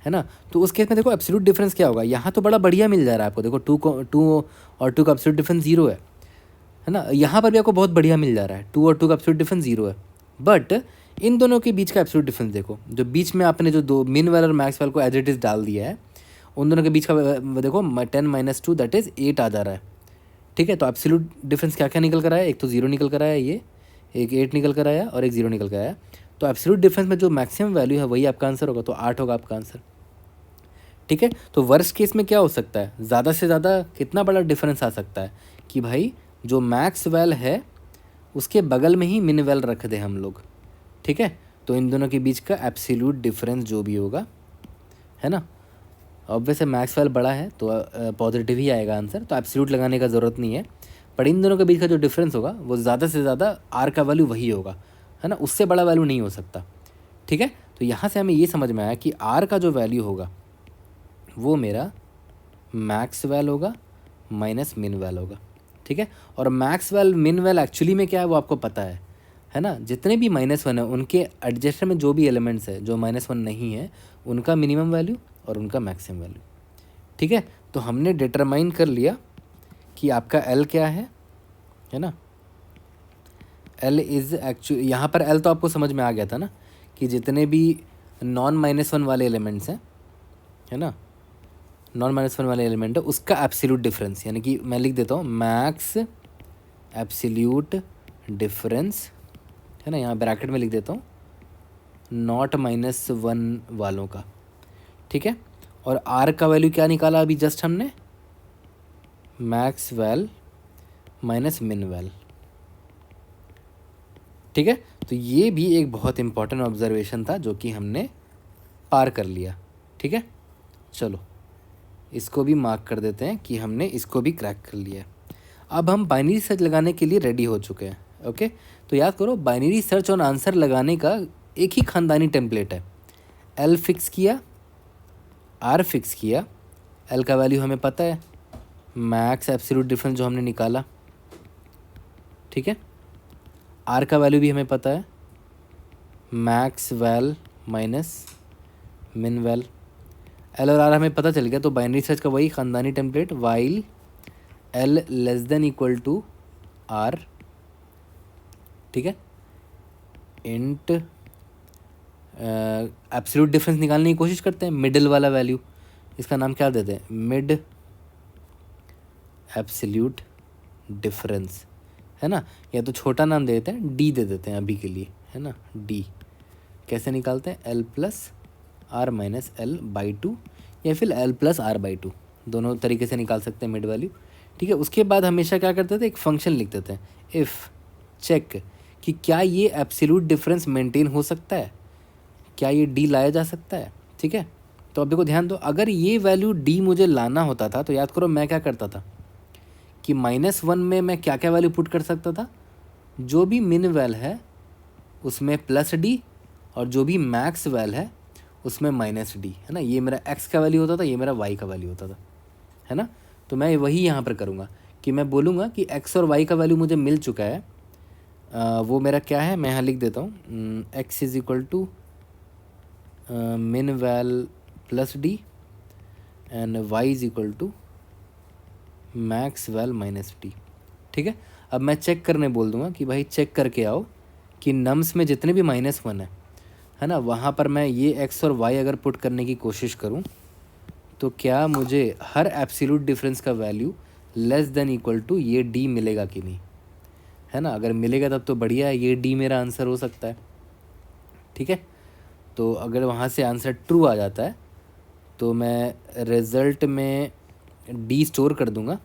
है ना। तो उस केस में देखो एब्सोल्यूट डिफरेंस क्या होगा, यहाँ तो बड़ा बढ़िया मिल जा रहा है आपको, देखो 2 और 2 का एब्सोल्यूट डिफरेंस 0 है ना। यहाँ पर भी आपको बहुत बढ़िया मिल जा रहा है, 2 और 2 का एब्सोल्यूट डिफरेंस 0 है। बट इन दोनों के बीच का एब्सोल्यूट डिफरेंस देखो, जो बीच में आपने जो दो मिन वैल और मैक्स वैल को एज इट इज़ डाल दिया है, उन दोनों के बीच का देखो 10 - 2 दैट इज़ 8 आ जा रहा है, ठीक है। तो एब्सोल्यूट डिफरेंस क्या क्या निकल कर आया, एक तो 0 निकल कर आया, ये एक 8 निकल कर आया और एक 0 निकल कर आया। तो एब्सोल्यूट डिफरेंस में जो मैक्सिमम वैल्यू है वही आपका आंसर होगा, तो 8 होगा आपका आंसर, ठीक है। तो वर्स्ट केस में क्या हो सकता है, ज़्यादा से ज़्यादा कितना बड़ा डिफरेंस आ सकता है कि भाई जो मैक्स वैल है उसके बगल में ही मिन वैल रख दे हम लोग, ठीक है। तो इन दोनों के बीच का एब्सोल्यूट डिफरेंस जो भी होगा, है ना, ऑब्वियस है मैक्स वैल बड़ा है तो पॉजिटिव ही आएगा आंसर, तो एब्सोल्यूट लगाने का ज़रूरत नहीं है। पर इन दोनों के बीच का जो डिफरेंस होगा वो ज़्यादा से ज़्यादा आर का वैल्यू वही होगा, है ना, उससे बड़ा वैल्यू नहीं हो सकता, ठीक है। तो यहाँ से हमें ये समझ में आया कि आर का जो वैल्यू होगा वो मेरा मैक्स वैल होगा माइनस मिन वैल होगा, ठीक है। और मैक्स वैल मिन वैल एक्चुअली में क्या है वो आपको पता है ना। जितने भी -1 है उनके एडजस्टर में जो भी एलिमेंट्स है जो -1 नहीं है उनका मिनिमम वैल्यू और उनका मैक्सिमम वैल्यू, ठीक है। तो हमने डिटरमाइन कर लिया कि आपका एल क्या है ना। एल इज़ एक्चुअली, यहाँ पर एल तो आपको समझ में आ गया था ना कि जितने भी नॉन -1 वाले एलिमेंट्स हैं, है ना, नॉन -1 वाले एलिमेंट है उसका एब्सोल्यूट डिफरेंस, यानी कि मैं लिख देता हूँ मैक्स एब्सोल्यूट डिफरेंस, है ना, यहाँ ब्रैकेट में लिख देता हूँ नॉट -1 वालों का, ठीक है। और आर का वैल्यू क्या निकाला अभी जस्ट हमने, max val minus min well, ठीक है। तो ये भी एक बहुत इंपॉर्टेंट ऑब्जर्वेशन था जो कि हमने पार कर लिया, ठीक है। चलो इसको भी मार्क कर देते हैं कि हमने इसको भी क्रैक कर लिया। अब हम बाइनरी सर्च लगाने के लिए रेडी हो चुके हैं, ओके। तो याद करो बाइनरी सर्च और आंसर लगाने का एक ही खानदानी टेम्पलेट है, एल फिक्स किया, आर फिक्स किया, एल का वैल्यू हमें पता है, मैक्स एब्सोल्यूट डिफरेंस जो हमने निकाला, ठीक है। आर का वैल्यू भी हमें पता है, max val minus min val, L और आर हमें पता चल गया। तो बाइनरी सर्च का वही ख़ानदानी template, while L less than equal to R, ठीक है। इंट एब्सोल्यूट डिफरेंस निकालने की कोशिश करते हैं, मिडिल वाला वैल्यू, इसका नाम क्या देते हैं, मिड एब्सोल्यूट डिफरेंस, है ना। या तो छोटा नाम दे देते हैं, डी दे देते हैं अभी के लिए, है ना। डी कैसे निकालते हैं, l plus r minus l by 2 या फिर एल प्लस आर बाई 2, दोनों तरीके से निकाल सकते हैं मिड वैल्यू, ठीक है। उसके बाद हमेशा क्या करते थे, एक फंक्शन लिख देते हैं, इफ़ चेक कि क्या ये एब्सोल्यूट डिफरेंस मेंटेन हो सकता है, क्या ये डी लाया जा सकता है, ठीक है। तो अब देखो ध्यान दो, अगर ये वैल्यू डी मुझे लाना होता था तो याद करो मैं क्या करता था कि -1 में मैं क्या क्या वैल्यू पुट कर सकता था, जो भी मिन वैल है उसमें प्लस डी और जो भी मैक्स वैल है उसमें माइनस डी, है ना। ये मेरा एक्स का वैल्यू होता था, ये मेरा वाई का वैल्यू होता था, है ना। तो मैं वही यहाँ पर करूँगा कि मैं बोलूँगा कि एक्स और वाई का वैल्यू मुझे मिल चुका है। वो मेरा क्या है, मैं यहाँ लिख देता हूँ, x is equal to min val plus d and y is equal to max val minus d. ठीक है, अब मैं चेक करने बोल दूँगा कि भाई चेक करके आओ कि नम्स में जितने भी -1 है ना, वहाँ पर मैं ये एक्स और वाई अगर पुट करने की कोशिश करूँ तो क्या मुझे हर एब्सोल्यूट डिफरेंस का value less than equal to ये डी मिलेगा कि नहीं, है ना। अगर मिलेगा तब तो बढ़िया है, ये डी मेरा आंसर हो सकता है। ठीक है, तो अगर वहाँ से आंसर ट्रू आ जाता है तो मैं रिज़ल्ट में डी स्टोर कर दूँगा,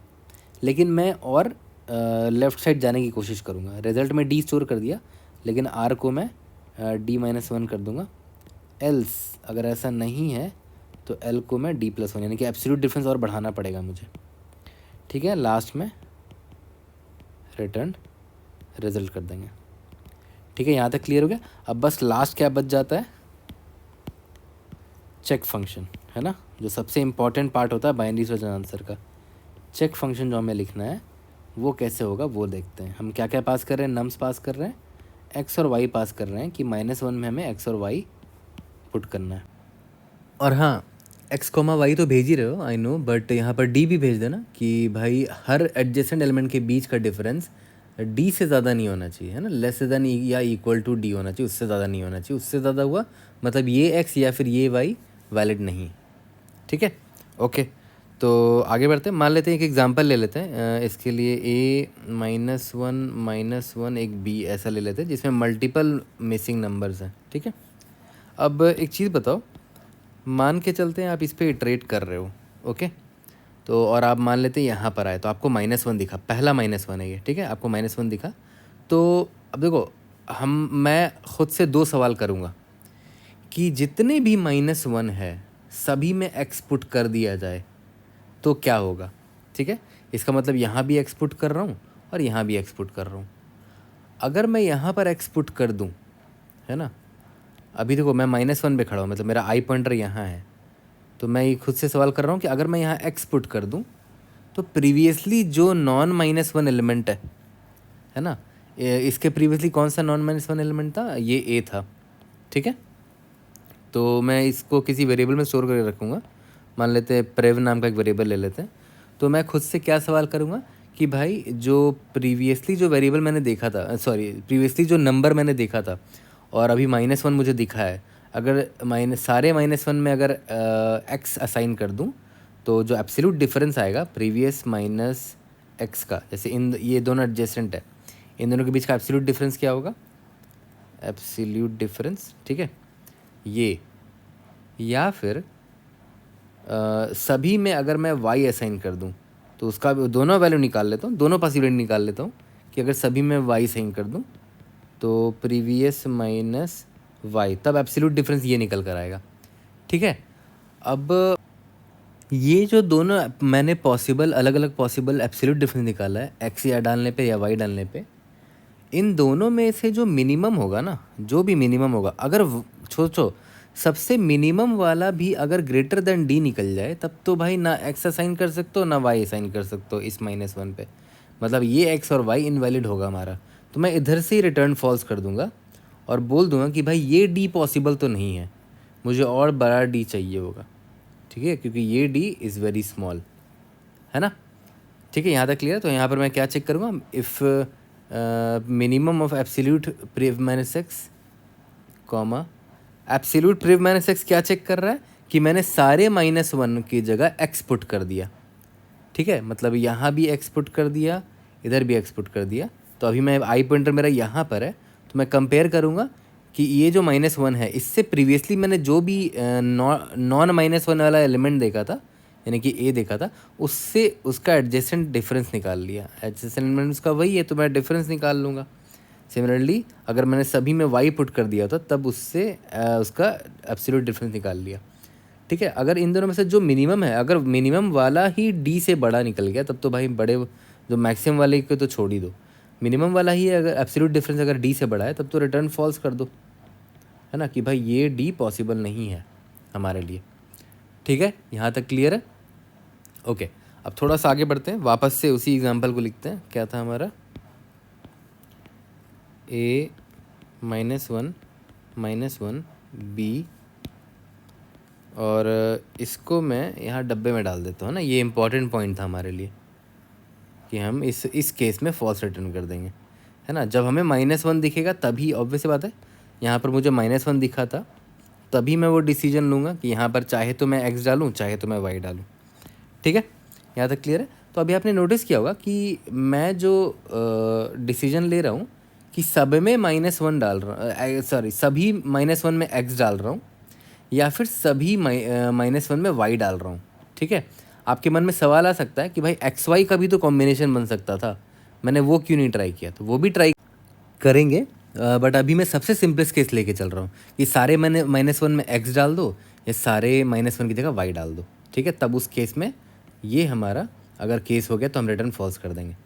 लेकिन मैं और लेफ़्ट साइड जाने की कोशिश करूँगा। रिज़ल्ट में डी स्टोर कर दिया, लेकिन आर को मैं D-1 कर दूँगा। एल्स अगर ऐसा नहीं है तो एल को मैं D+1, यानी कि एब्सोल्यूट डिफरेंस और बढ़ाना पड़ेगा मुझे। ठीक है, लास्ट में रिटर्न रिज़ल्ट कर देंगे। ठीक है, यहाँ तक क्लियर हो गया। अब बस लास्ट क्या बच जाता है, चेक फंक्शन, है ना, जो सबसे इम्पॉर्टेंट पार्ट होता है बाइनरी सर्च आंसर का। चेक फंक्शन जो हमें लिखना है वो कैसे होगा वो देखते हैं। हम क्या क्या पास कर रहे हैं, नम्स पास कर रहे हैं, एक्स और वाई पास कर रहे हैं कि -1 में हमें एक्स और वाई पुट करना है। और हाँ, एक्स कॉमा वाई तो भेज ही रहे हो, आई नो, बट यहाँ पर डी भी भेज देना कि भाई हर एडजेसेंट एलिमेंट के बीच का डिफरेंस डी से ज़्यादा नहीं होना चाहिए, है ना, लेस देन या इक्वल टू डी होना चाहिए, उससे ज़्यादा नहीं होना चाहिए। उससे ज़्यादा हुआ मतलब ये एक्स या फिर ये वाई वैलिड नहीं। ठीक है, ओके, तो आगे बढ़ते हैं। मान लेते हैं एक एग्जांपल ले लेते हैं, इसके लिए A-1 एक B ऐसा ले लेते हैं जिसमें मल्टीपल मिसिंग नंबर्स हैं। ठीक है, अब एक चीज़ बताओ, मान के चलते हैं आप इस पर इटरेट कर रहे हो, ओके, तो और आप मान लेते हैं यहाँ पर आए तो आपको -1 दिखा, पहला -1 है ये। ठीक है, आपको -1 दिखा, तो अब देखो मैं ख़ुद से 2 सवाल करूँगा कि जितने भी -1 है सभी में एक्स पुट कर दिया जाए तो क्या होगा। ठीक है, इसका मतलब यहाँ भी एक्स पुट कर रहा हूँ और यहाँ भी एक्स पुट कर रहा हूँ। अगर मैं यहाँ पर एक्स पुट कर दूँ, है ना, अभी देखो मैं -1 पे खड़ा हूँ, मतलब मेरा आई पॉइंटर यहाँ है, तो मैं ये खुद से सवाल कर रहा हूँ कि अगर मैं यहाँ एक्स पुट कर दूँ तो प्रीवियसली जो नॉन -1 एलिमेंट है ना, इसके प्रीवियसली कौन सा नॉन -1 एलिमेंट था, ये ए था। ठीक है, तो मैं इसको किसी वेरिएबल में स्टोर करके रखूँगा, मान लेते हैं प्रेव नाम का एक वेरिएबल ले लेते हैं। तो मैं खुद से क्या सवाल करूँगा कि भाई जो प्रीवियसली जो वेरिएबल मैंने देखा था, सॉरी प्रीवियसली जो नंबर मैंने देखा था और अभी -1 मुझे दिखा है, अगर सारे -1 में अगर एक्स असाइन कर दूँ तो जो एब्सोल्यूट डिफरेंस आएगा प्रीवियस माइनस एक्स का, जैसे ये दोनों एडजेसेंट है, इन दोनों के बीच का एब्सोल्यूट डिफरेंस क्या होगा, एब्सोल्यूट डिफरेंस। ठीक है, ये, या फिर सभी में अगर मैं y असाइन कर दूं तो उसका दोनों वैल्यू निकाल लेता हूँ, दोनों पॉसिबिलिटी निकाल लेता हूँ कि अगर सभी में y असाइन कर दूं तो प्रीवियस माइनस y, तब एब्सोल्यूट डिफरेंस ये निकल कर आएगा। ठीक है, अब ये जो दोनों मैंने पॉसिबल अलग अलग पॉसिबल एब्सोल्यूट डिफरेंस निकाला है, x या डालने पे या y डालने पे, इन दोनों में से जो मिनिमम होगा ना, जो भी मिनिमम होगा, अगर सोचो सबसे मिनिमम वाला भी अगर ग्रेटर देन डी निकल जाए तब तो भाई ना एक्स असाइन कर सकते हो ना वाई असाइन कर सकते हो इस -1 पे, मतलब ये एक्स और वाई इनवैलिड होगा हमारा। तो मैं इधर से ही रिटर्न फॉल्स कर दूंगा और बोल दूंगा कि भाई ये डी पॉसिबल तो नहीं है, मुझे और बड़ा डी चाहिए होगा। ठीक है, क्योंकि ये डी इज़ वेरी स्मॉल, है ना। ठीक है, यहाँ तक क्लियर। तो यहाँ पर मैं क्या चेक करूँगा, if minimum of absolute prev minus X comma absolute prev minus X क्या चेक कर रहा है कि मैंने सारे -1 की जगह एक्स पुट कर दिया। ठीक है, मतलब यहाँ भी एक्स पुट कर दिया, इधर भी एक्स पुट कर दिया, तो अभी मैं आई पॉइंटर मेरा यहाँ पर है, तो मैं कंपेयर करूँगा कि ये जो -1 है इससे प्रीवियसली मैंने जो भी नॉन -1 वाला एलिमेंट देखा था, यानी कि ए देखा था, उससे उसका एडजेसेंट डिफरेंस निकाल लिया। एडजेसेंट एलिमेंट उसका वही है तो मैं डिफरेंस निकाल लूँगा। सिमिलरली अगर मैंने सभी में y पुट कर दिया था तब उससे उसका एब्सोल्यूट डिफरेंस निकाल लिया। ठीक है, अगर इन दोनों में से जो मिनिमम है, अगर मिनिमम वाला ही d से बड़ा निकल गया तब तो भाई बड़े जो मैक्सिमम वाले को तो छोड़ ही दो, मिनिमम वाला ही अगर एब्सोल्यूट डिफरेंस अगर d से बड़ा है तब तो रिटर्न फॉल्स कर दो, है ना, कि भाई ये d पॉसिबल नहीं है हमारे लिए। ठीक है, यहाँ तक क्लियर है। ओके, अब थोड़ा सा आगे बढ़ते हैं, वापस से उसी एग्जांपल को लिखते हैं। क्या था हमारा, a -1 b, और इसको मैं यहाँ डब्बे में डाल देता हूँ ना। ये इंपॉर्टेंट पॉइंट था हमारे लिए कि हम इस केस में फॉल्स रिटर्न कर देंगे, है ना। जब हमें -1 दिखेगा तभी, ऑब्वियस बात है, यहाँ पर मुझे -1 दिखा था, तभी मैं वो डिसीजन लूँगा कि यहाँ पर चाहे तो मैं x डालूँ, चाहे तो मैं y डालूँ। ठीक है, यहाँ तक क्लियर है। तो अभी आपने नोटिस किया होगा कि मैं जो डिसीजन ले रहा हूँ कि सब में -1 डाल रहा हूँ, सॉरी सभी -1 में x डाल रहा हूँ, या फिर सभी -1 में y डाल रहा हूँ। ठीक है, आपके मन में सवाल आ सकता है कि भाई XY का भी तो कॉम्बिनेशन बन सकता था, मैंने वो क्यों नहीं ट्राई किया। तो वो भी ट्राई करेंगे, बट अभी मैं सबसे सिंपलेस्ट केस लेके चल रहा हूँ कि सारे मैंने -1 में x डाल दो, या सारे -1 की जगह y डाल दो। ठीक है, तब उस केस में ये हमारा अगर केस हो गया तो हम रिटर्न फॉल्स कर देंगे।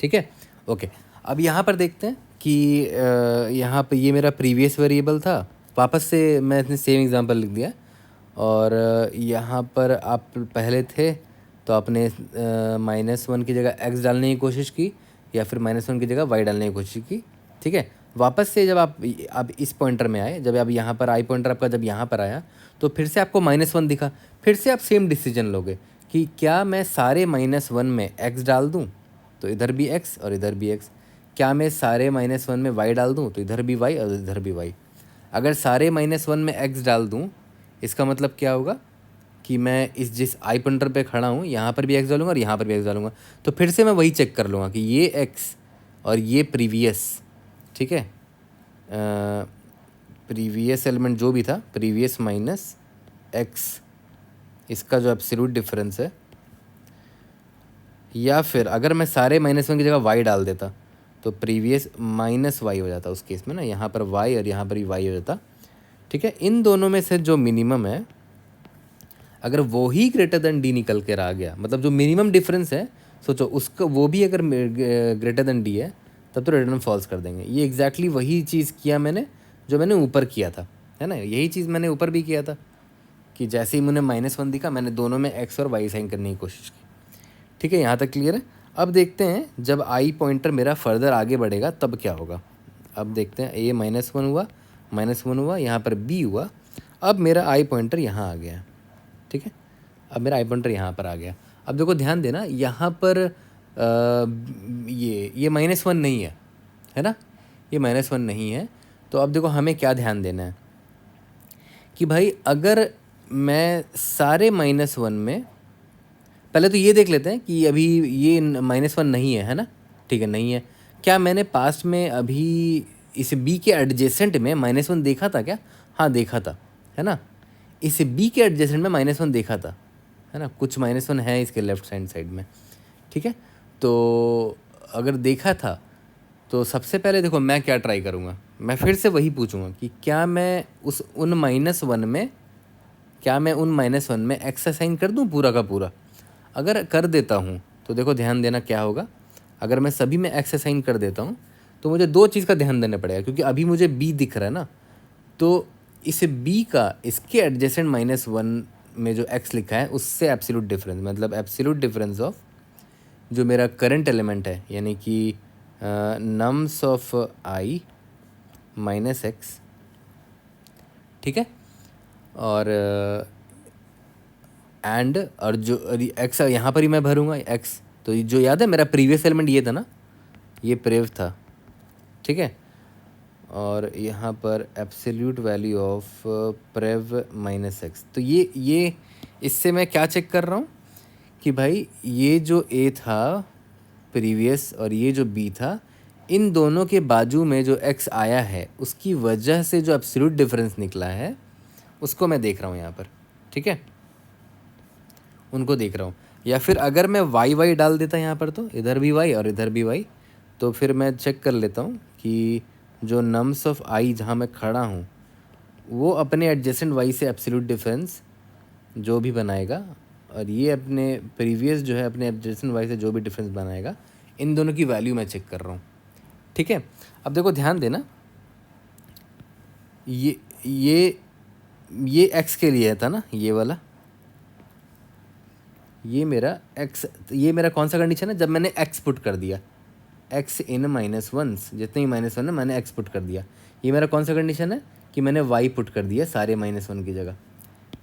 ठीक है, ओके। अब यहाँ पर देखते हैं कि यहाँ पे ये मेरा प्रीवियस वेरिएबल था, वापस से मैं इसने सेम एग्जांपल लिख दिया, और यहाँ पर आप पहले थे तो आपने -1 की जगह x डालने की कोशिश की, या फिर -1 की जगह y डालने की कोशिश की। ठीक है, वापस से जब आप इस पॉइंटर में आए, जब आप यहाँ पर आई पॉइंटर आपका जब यहाँ पर आया, तो फिर से आपको -1 दिखा, फिर से आप सेम डिसीजन लोगे कि क्या मैं सारे -1 में x डाल दूँ, तो इधर भी x और इधर भी x। क्या मैं सारे -1 में y डाल दूँ, तो इधर भी y और इधर भी y। अगर सारे -1 में x डाल दूँ, इसका मतलब क्या होगा कि मैं जिस आई पॉइंटर पे खड़ा हूँ यहाँ पर भी x डालूंगा और यहाँ पर भी x डालूंगा, तो फिर से मैं वही चेक कर लूँगा कि ये x और ये प्रीवियस, ठीक है, प्रीवियस एलिमेंट जो भी था, प्रीवियस माइनस x, इसका जो एब्सोल्यूट डिफरेंस है, या फिर अगर मैं सारे -1 की जगह y डाल देता तो प्रीवियस माइनस y हो जाता उस केस में ना, यहाँ पर y और यहाँ पर भी y हो जाता। ठीक है, इन दोनों में से जो मिनिमम है, अगर वो ही ग्रेटर देन d निकल कर आ गया, मतलब जो मिनिमम डिफरेंस है, सोचो उसका वो भी अगर ग्रेटर देन d है, तब तो रिटर्न फॉल्स कर देंगे। ये एग्जैक्टली वही चीज़ किया मैंने जो मैंने ऊपर किया था, है ना। यही चीज़ मैंने ऊपर भी किया था कि जैसे ही मुझे -1 दिखा, मैंने दोनों में x और y साइन करने की कोशिश की। ठीक है, यहाँ तक क्लियर है। अब देखते हैं जब आई पॉइंटर मेरा फर्दर आगे बढ़ेगा तब क्या होगा। अब देखते हैं, a -1 हुआ, यहाँ पर b हुआ, अब मेरा आई पॉइंटर यहाँ आ गया। ठीक है, अब मेरा आई पॉइंटर यहाँ पर आ गया। अब देखो ध्यान देना, यहाँ पर ये -1 नहीं है ना, ये -1 नहीं है। तो अब देखो हमें क्या ध्यान देना है कि भाई अगर मैं सारे -1 में, पहले तो ये देख लेते हैं कि अभी ये -1 नहीं है ना। ठीक है, नहीं है। क्या मैंने पास्ट में अभी इस b के एडजेसेंट में -1 देखा था क्या? हाँ देखा था, है ना। इस b के एडजेसेंट में -1 देखा था, है ना। कुछ -1 है इसके लेफ्ट हैंड साइड में। ठीक है, तो अगर देखा था तो सबसे पहले देखो मैं क्या ट्राई करूँगा, मैं फिर से वही पूछूंगा कि क्या मैं उन -1 में x असाइन कर दूँ पूरा का पूरा। अगर कर देता हूँ तो देखो ध्यान देना क्या होगा। अगर मैं सभी में x असाइन कर देता हूँ तो मुझे दो चीज़ का ध्यान देना पड़ेगा, क्योंकि अभी मुझे b दिख रहा है ना, तो इस b का इसके एडजेसेंट -1 में जो x लिखा है उससे एब्सोल्यूट डिफरेंस, मतलब एब्सोल्यूट डिफरेंस ऑफ जो मेरा करंट एलिमेंट है, यानी कि nums of i minus x। ठीक है, और एंड और जो x यहाँ पर ही मैं भरूँगा x, तो जो याद है मेरा प्रीवियस एलिमेंट ये था ना, ये प्रेव था। ठीक है, और यहाँ पर absolute value of prev minus x। तो ये इससे मैं क्या चेक कर रहा हूँ कि भाई ये जो a था प्रीवियस और ये जो b था, इन दोनों के बाजू में जो x आया है उसकी वजह से जो एब्सोल्यूट डिफरेंस निकला है उसको मैं देख रहा हूँ यहाँ पर। ठीक है, उनको देख रहा हूँ। या फिर अगर मैं y डाल देता यहाँ पर, तो इधर भी y और इधर भी y, तो फिर मैं चेक कर लेता हूँ कि जो नम्स ऑफ i जहाँ मैं खड़ा हूँ वो अपने एडजेसेंट y से एब्सोल्यूट डिफरेंस जो भी बनाएगा, और ये अपने प्रीवियस जो है अपने एडजेसेंट y से जो भी डिफरेंस बनाएगा, इन दोनों की वैल्यू मैं चेक कर रहा हूँ। ठीक है, अब देखो ध्यान देना, ये x के लिए था ना, ये वाला ये मेरा कौन सा कंडीशन है, जब मैंने x पुट कर दिया, x इन माइनस वंस, जितने ही माइनस वन है मैंने x पुट कर दिया। ये मेरा कौन सा कंडीशन है कि मैंने y पुट कर दिया सारे माइनस वन की जगह।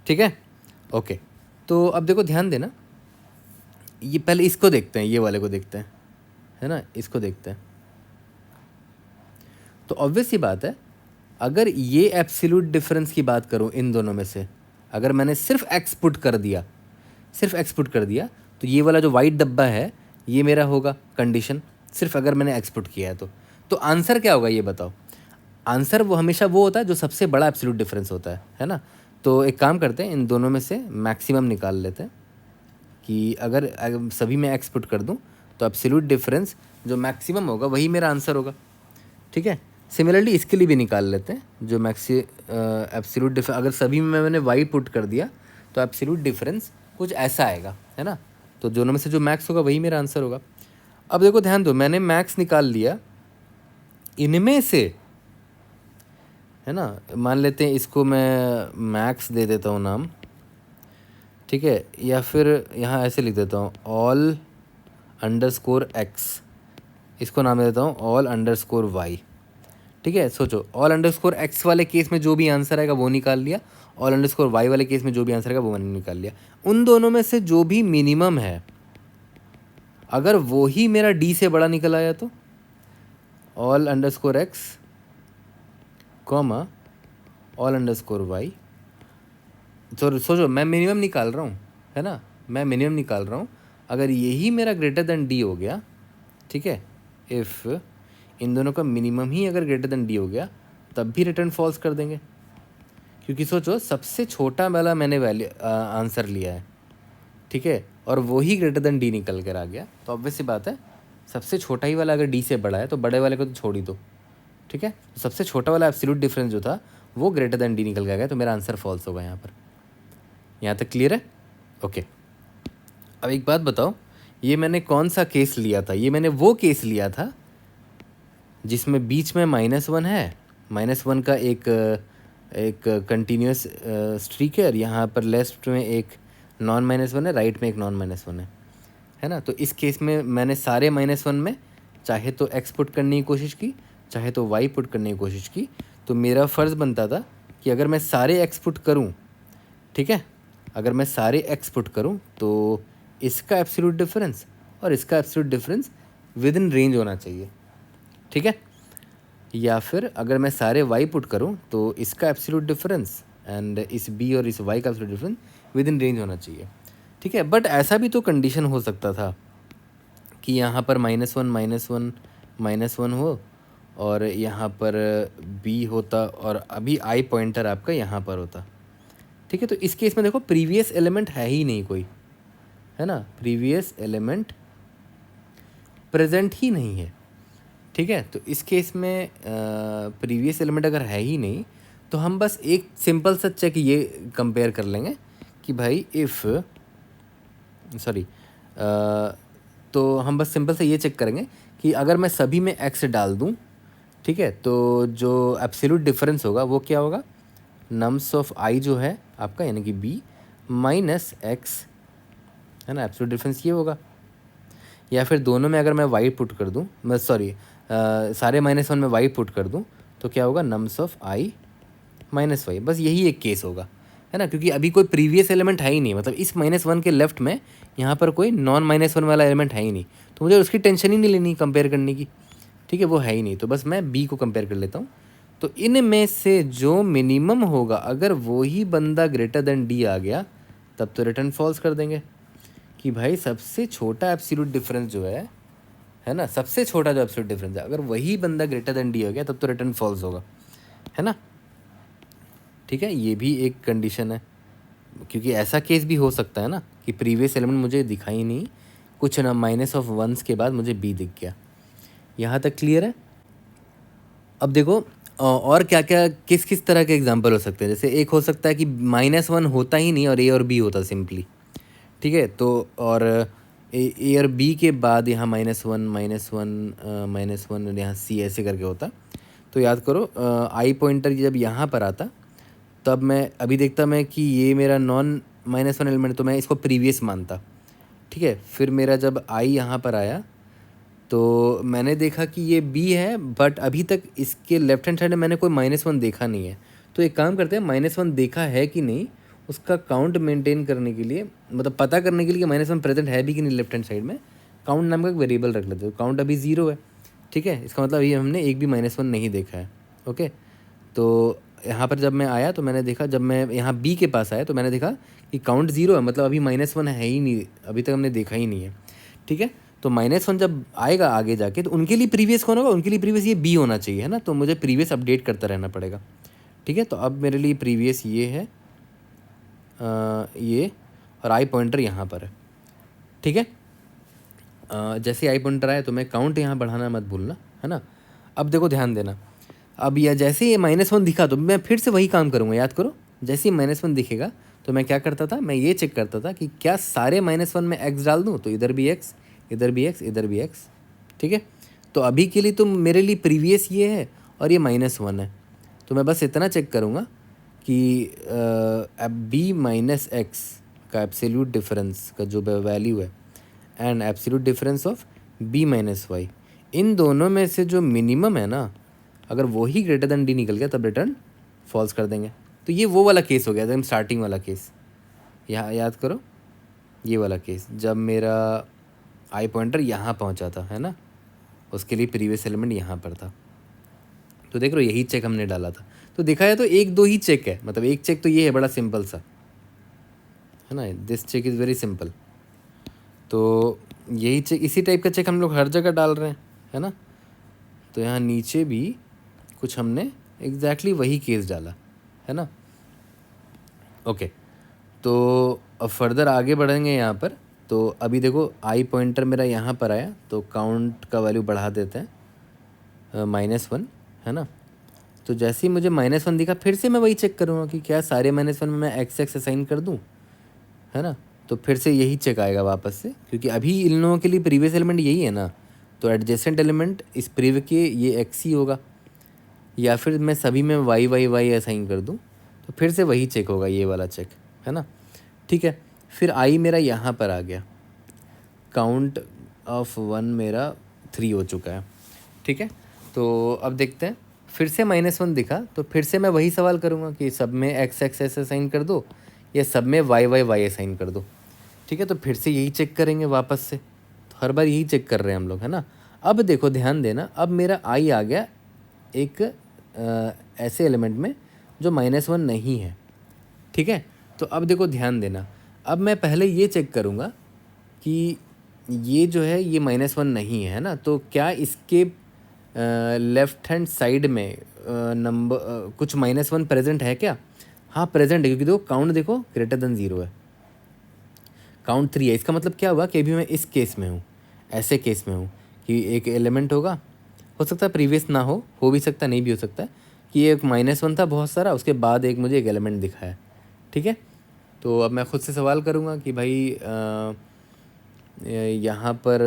ठीक है, ओके। तो अब देखो ध्यान देना, ये पहले इसको देखते हैं, ये वाले को देखते हैं, है ना, इसको देखते हैं। तो ऑब्वियस सी बात है, अगर ये एब्सोल्यूट डिफरेंस की बात करूँ इन दोनों में से, अगर मैंने सिर्फ x पुट कर दिया, तो ये वाला जो वाइट डब्बा है ये मेरा होगा कंडीशन, सिर्फ अगर मैंने x पुट किया है तो आंसर क्या होगा ये बताओ। आंसर वो हमेशा वो होता है जो सबसे बड़ा एब्सोल्यूट डिफरेंस होता है ना। तो एक काम करते हैं, इन दोनों में से मैक्सिमम निकाल लेते हैं कि अगर सभी में x पुट कर दूं तो एब्सोल्यूट डिफरेंस जो मैक्सिमम होगा वही मेरा आंसर होगा। ठीक है, सिमिलरली इसके लिए भी निकाल लेते हैं, जो एब्सोल्यूट डिफरेंस अगर सभी में मैंने y पुट कर दिया तो एब्सोल्यूट डिफरेंस कुछ ऐसा आएगा, है ना। तो दोनों में से जो मैक्स होगा वही मेरा आंसर होगा। अब देखो ध्यान दो, मैंने मैक्स निकाल लिया इनमें से, है ना। मान लेते हैं इसको मैं मैक्स दे देता हूँ नाम, ठीक है, या फिर यहाँ ऐसे लिख देता हूँ ऑल अंडरस्कोर x, इसको नाम दे देता हूँ ऑल अंडरस्कोर y। ठीक है, सोचो, ऑल अंडरस्कोर x वाले केस में जो भी आंसर आएगा वो निकाल लिया, ऑल अंडरस्कोर y वाले केस में जो भी आंसर आएगा वो मैंने निकाल लिया। उन दोनों में से जो भी मिनिमम है, अगर वो ही मेरा d से बड़ा निकल आया तो all underscore x comma all underscore y। तो सोचो, मैं मिनिमम निकाल रहा हूँ, है ना, मैं मिनिमम निकाल रहा हूँ। अगर यही मेरा ग्रेटर देन d हो गया, ठीक है, इफ़ इन दोनों का मिनिमम ही अगर ग्रेटर देन d हो गया, तब भी रिटर्न फॉल्स कर देंगे, क्योंकि सोचो सबसे छोटा वाला मैंने वैल्यू आंसर लिया है, ठीक है, और वही ग्रेटर देन d निकल कर आ गया। तो ऑब्वियस सी बात है, सबसे छोटा ही वाला अगर d से बड़ा है तो बड़े वाले को तो छोड़ ही दो। ठीक है, तो सबसे छोटा वाला एब्सोल्यूट डिफरेंस जो था वो ग्रेटर देन d निकल गया, तो मेरा आंसर फॉल्स होगा यहाँ पर। यहाँ तक क्लियर है? ओके। अब एक बात बताओ, ये मैंने कौन सा केस लिया था? ये मैंने वो केस लिया था जिसमें बीच में -1 है, -1 का एक कंटिन्यूस स्ट्रीक है, और यहाँ पर लेफ्ट में एक नॉन -1 है, राइट में एक नॉन -1 है ना। तो इस केस में मैंने सारे -1 में चाहे तो x पुट करने की कोशिश की, चाहे तो y पुट करने की कोशिश की। तो मेरा फ़र्ज़ बनता था कि अगर मैं सारे x पुट करूँ, ठीक है, अगर मैं सारे x पुट करूँ तो इसका एब्सोल्यूट डिफरेंस और इसका absolute difference with in range होना चाहिए, ठीक है। या फिर अगर मैं सारे y पुट करूं तो इसका एब्सोल्यूट डिफरेंस एंड इस b और इस y का absolute difference with in range होना चाहिए, ठीक है। बट ऐसा भी तो कंडीशन हो सकता था कि यहाँ पर -1 हो और यहाँ पर b होता और अभी i पॉइंटर आपका यहाँ पर होता, ठीक है। तो इस केस में देखो प्रीवियस एलिमेंट है ही नहीं कोई, है ना, प्रीवियस एलिमेंट प्रेजेंट ही नहीं है, ठीक है। तो इस केस में प्रीवियस एलिमेंट अगर है ही नहीं तो हम बस एक सिंपल सा चेक ये कंपेयर कर लेंगे कि भाई तो हम बस सिंपल से ये चेक करेंगे कि अगर मैं सभी में x डाल दूं, ठीक है, तो जो एब्सोल्यूट डिफरेंस होगा वो क्या होगा, नम्स ऑफ i जो है आपका यानी कि b माइनस x, है ना, एब्सोल्यूट डिफरेंस ये होगा। या फिर दोनों में अगर मैं y पुट कर दूं, मैं सारे -1 में y पुट कर दूं तो क्या होगा, nums of i minus y। बस यही एक केस होगा, है ना, क्योंकि अभी कोई प्रीवियस एलिमेंट है ही नहीं, मतलब इस -1 के लेफ्ट में यहाँ पर कोई नॉन -1 वाला एलिमेंट है ही नहीं, तो मुझे उसकी टेंशन ही नहीं लेनी कंपेयर करने की, ठीक है, वो है ही नहीं, तो बस मैं b को कंपेयर कर लेता हूँ। तो इनमें से जो मिनिमम होगा, अगर वो ही बंदा ग्रेटर देन d आ गया तब तो रिटर्न फॉल्स कर देंगे कि भाई सबसे छोटा एब्सोल्यूट डिफरेंस जो है ना, सबसे छोटा जो एब्सोल्यूट डिफरेंस है, अगर वही बंदा ग्रेटर देन d हो गया तब तो रिटर्न फॉल्स होगा, है ना, ठीक है। ये भी एक कंडीशन है, क्योंकि ऐसा केस भी हो सकता है ना कि प्रीवियस एलिमेंट मुझे दिखा ही नहीं, कुछ ना -1 के बाद मुझे b दिख गया। यहाँ तक क्लियर है? अब देखो और क्या क्या किस किस तरह के एग्जांपल हो सकते हैं। जैसे एक हो सकता है कि -1 होता ही नहीं और a और b होता सिंपली, ठीक है, तो और ए और बी के बाद यहाँ -1 यहाँ सी ऐसे करके होता। तो याद करो आई पॉइंटर जब यहाँ पर आता तब मैं अभी देखता मैं कि ये मेरा नॉन -1 एलिमेंट, तो मैं इसको प्रीवियस मानता, ठीक है। फिर मेरा जब आई यहाँ पर आया तो मैंने देखा कि ये बी है, बट अभी तक इसके लेफ्ट हैंड साइड में मैंने कोई -1 देखा नहीं है। तो एक काम करते हैं, -1 देखा है कि नहीं उसका काउंट मेंटेन करने के लिए, मतलब पता करने के लिए -1 प्रेजेंट है भी कि नहीं लेफ्ट हैंड साइड में, काउंट नाम का एक वेरिएबल रख लेते हो। काउंट अभी 0 है, ठीक है। इसका मतलब ये हमने एक भी -1 नहीं देखा है। ओके, तो यहाँ पर जब मैं आया तो मैंने देखा, जब मैं यहाँ बी के पास आया तो मैंने देखा कि काउंट 0 है, मतलब अभी -1 है ही नहीं, अभी तक हमने देखा ही नहीं है, ठीक है। तो -1 जब आएगा आगे जाके तो उनके लिए प्रीवियस कौन होगा, उनके लिए प्रीवियस ये बी होना चाहिए, है ना। तो मुझे प्रीवियस अपडेट करता रहना पड़ेगा, ठीक है। तो अब मेरे लिए प्रीवियस ये है, ये, और आई पॉइंटर यहाँ पर है, ठीक है। जैसे आई पॉइंटर आए तो मैं काउंट यहाँ बढ़ाना मत भूलना, है ना। अब देखो ध्यान देना, अब यह जैसे ये -1 दिखा तो मैं फिर से वही काम करूँगा, याद करो। जैसे ही -1 दिखेगा तो मैं क्या करता था, मैं ये चेक करता था कि क्या सारे -1 में x डाल दूँ, तो इधर भी x, इधर भी x, इधर भी x, ठीक है। तो अभी के लिए तो मेरे लिए प्रीवियस ये है और ये -1 है, तो मैं बस इतना चेक करूँगा कि b माइनस x का एब्सोल्यूट डिफरेंस का जो वैल्यू है and absolute difference of b minus Y, इन दोनों में से जो मिनिमम है ना, अगर वही ग्रेटर देन डी निकल गया तब रिटर्न फॉल्स कर देंगे। तो ये वो वाला केस हो गया एकदम स्टार्टिंग वाला केस, यहाँ याद करो, ये वाला केस जब मेरा आई पॉइंटर यहाँ पहुँचा था, है ना, उसके लिए प्रीवियस एलिमेंट यहाँ पर था। तो देख लो यही चेक हमने डाला था, तो देखा है तो 1-2 ही चेक है, मतलब एक चेक तो ये है बड़ा सिंपल सा, है ना, this check is very simple. तो यही चेक, इसी टाइप का चेक हम लोग हर जगह डाल रहे हैं, है ना। तो यहाँ नीचे भी कुछ हमने एग्जैक्टली वही केस डाला, है ना। ओके, तो अब फर्दर आगे बढ़ेंगे यहाँ पर। तो अभी देखो आई पॉइंटर मेरा यहाँ पर आया तो काउंट का वैल्यू बढ़ा देते हैं -1, है ना। तो जैसे ही मुझे -1 दिखा फिर से मैं वही चेक करूँगा कि क्या सारे -1 में मैं x असाइन कर दूँ, है ना। तो फिर से यही चेक आएगा वापस से, क्योंकि अभी इन लोगों के लिए प्रीवियस एलिमेंट यही है ना, तो एडजेसेंट एलिमेंट इस प्रीव के ये x ही होगा, या फिर मैं सभी में y असाइन कर दूँ तो फिर से वही चेक होगा, ये वाला चेक, है ना, ठीक है। फिर आई मेरा यहाँ पर आ गया, काउंट ऑफ 1 मेरा 3 हो चुका है, ठीक है। तो अब देखते हैं, फिर से -1 दिखा तो फिर से मैं वही सवाल करूँगा कि सब में x असाइन कर दो या सब में y असाइन कर दो, ठीक है। तो फिर से यही चेक करेंगे वापस से, तो हर बार यही चेक कर रहे हैं हम लोग, है ना। अब देखो ध्यान देना, अब मेरा आई आ गया एक ऐसे एलिमेंट में जो -1 नहीं है, ठीक है। तो अब देखो ध्यान देना, अब मैं पहले ये चेक करूँगा कि ये जो है ये -1 नहीं है ना, तो क्या इसके लेफ्ट हैंड साइड में नंबर कुछ -1 प्रेजेंट है क्या। हाँ प्रेजेंट है, क्योंकि देखो काउंट देखो ग्रेटर देन 0 है, काउंट 3 है। इसका मतलब क्या हुआ कि अभी मैं इस केस में हूँ, ऐसे केस में हूँ कि एक एलिमेंट होगा, हो सकता है प्रीवियस ना हो भी सकता, नहीं भी हो सकता, कि ये एक -1 था बहुत सारा, उसके बाद एक मुझे एक एलिमेंट दिखा है, ठीक है। तो अब मैं खुद से सवाल करूँगा कि भाई यहाँ पर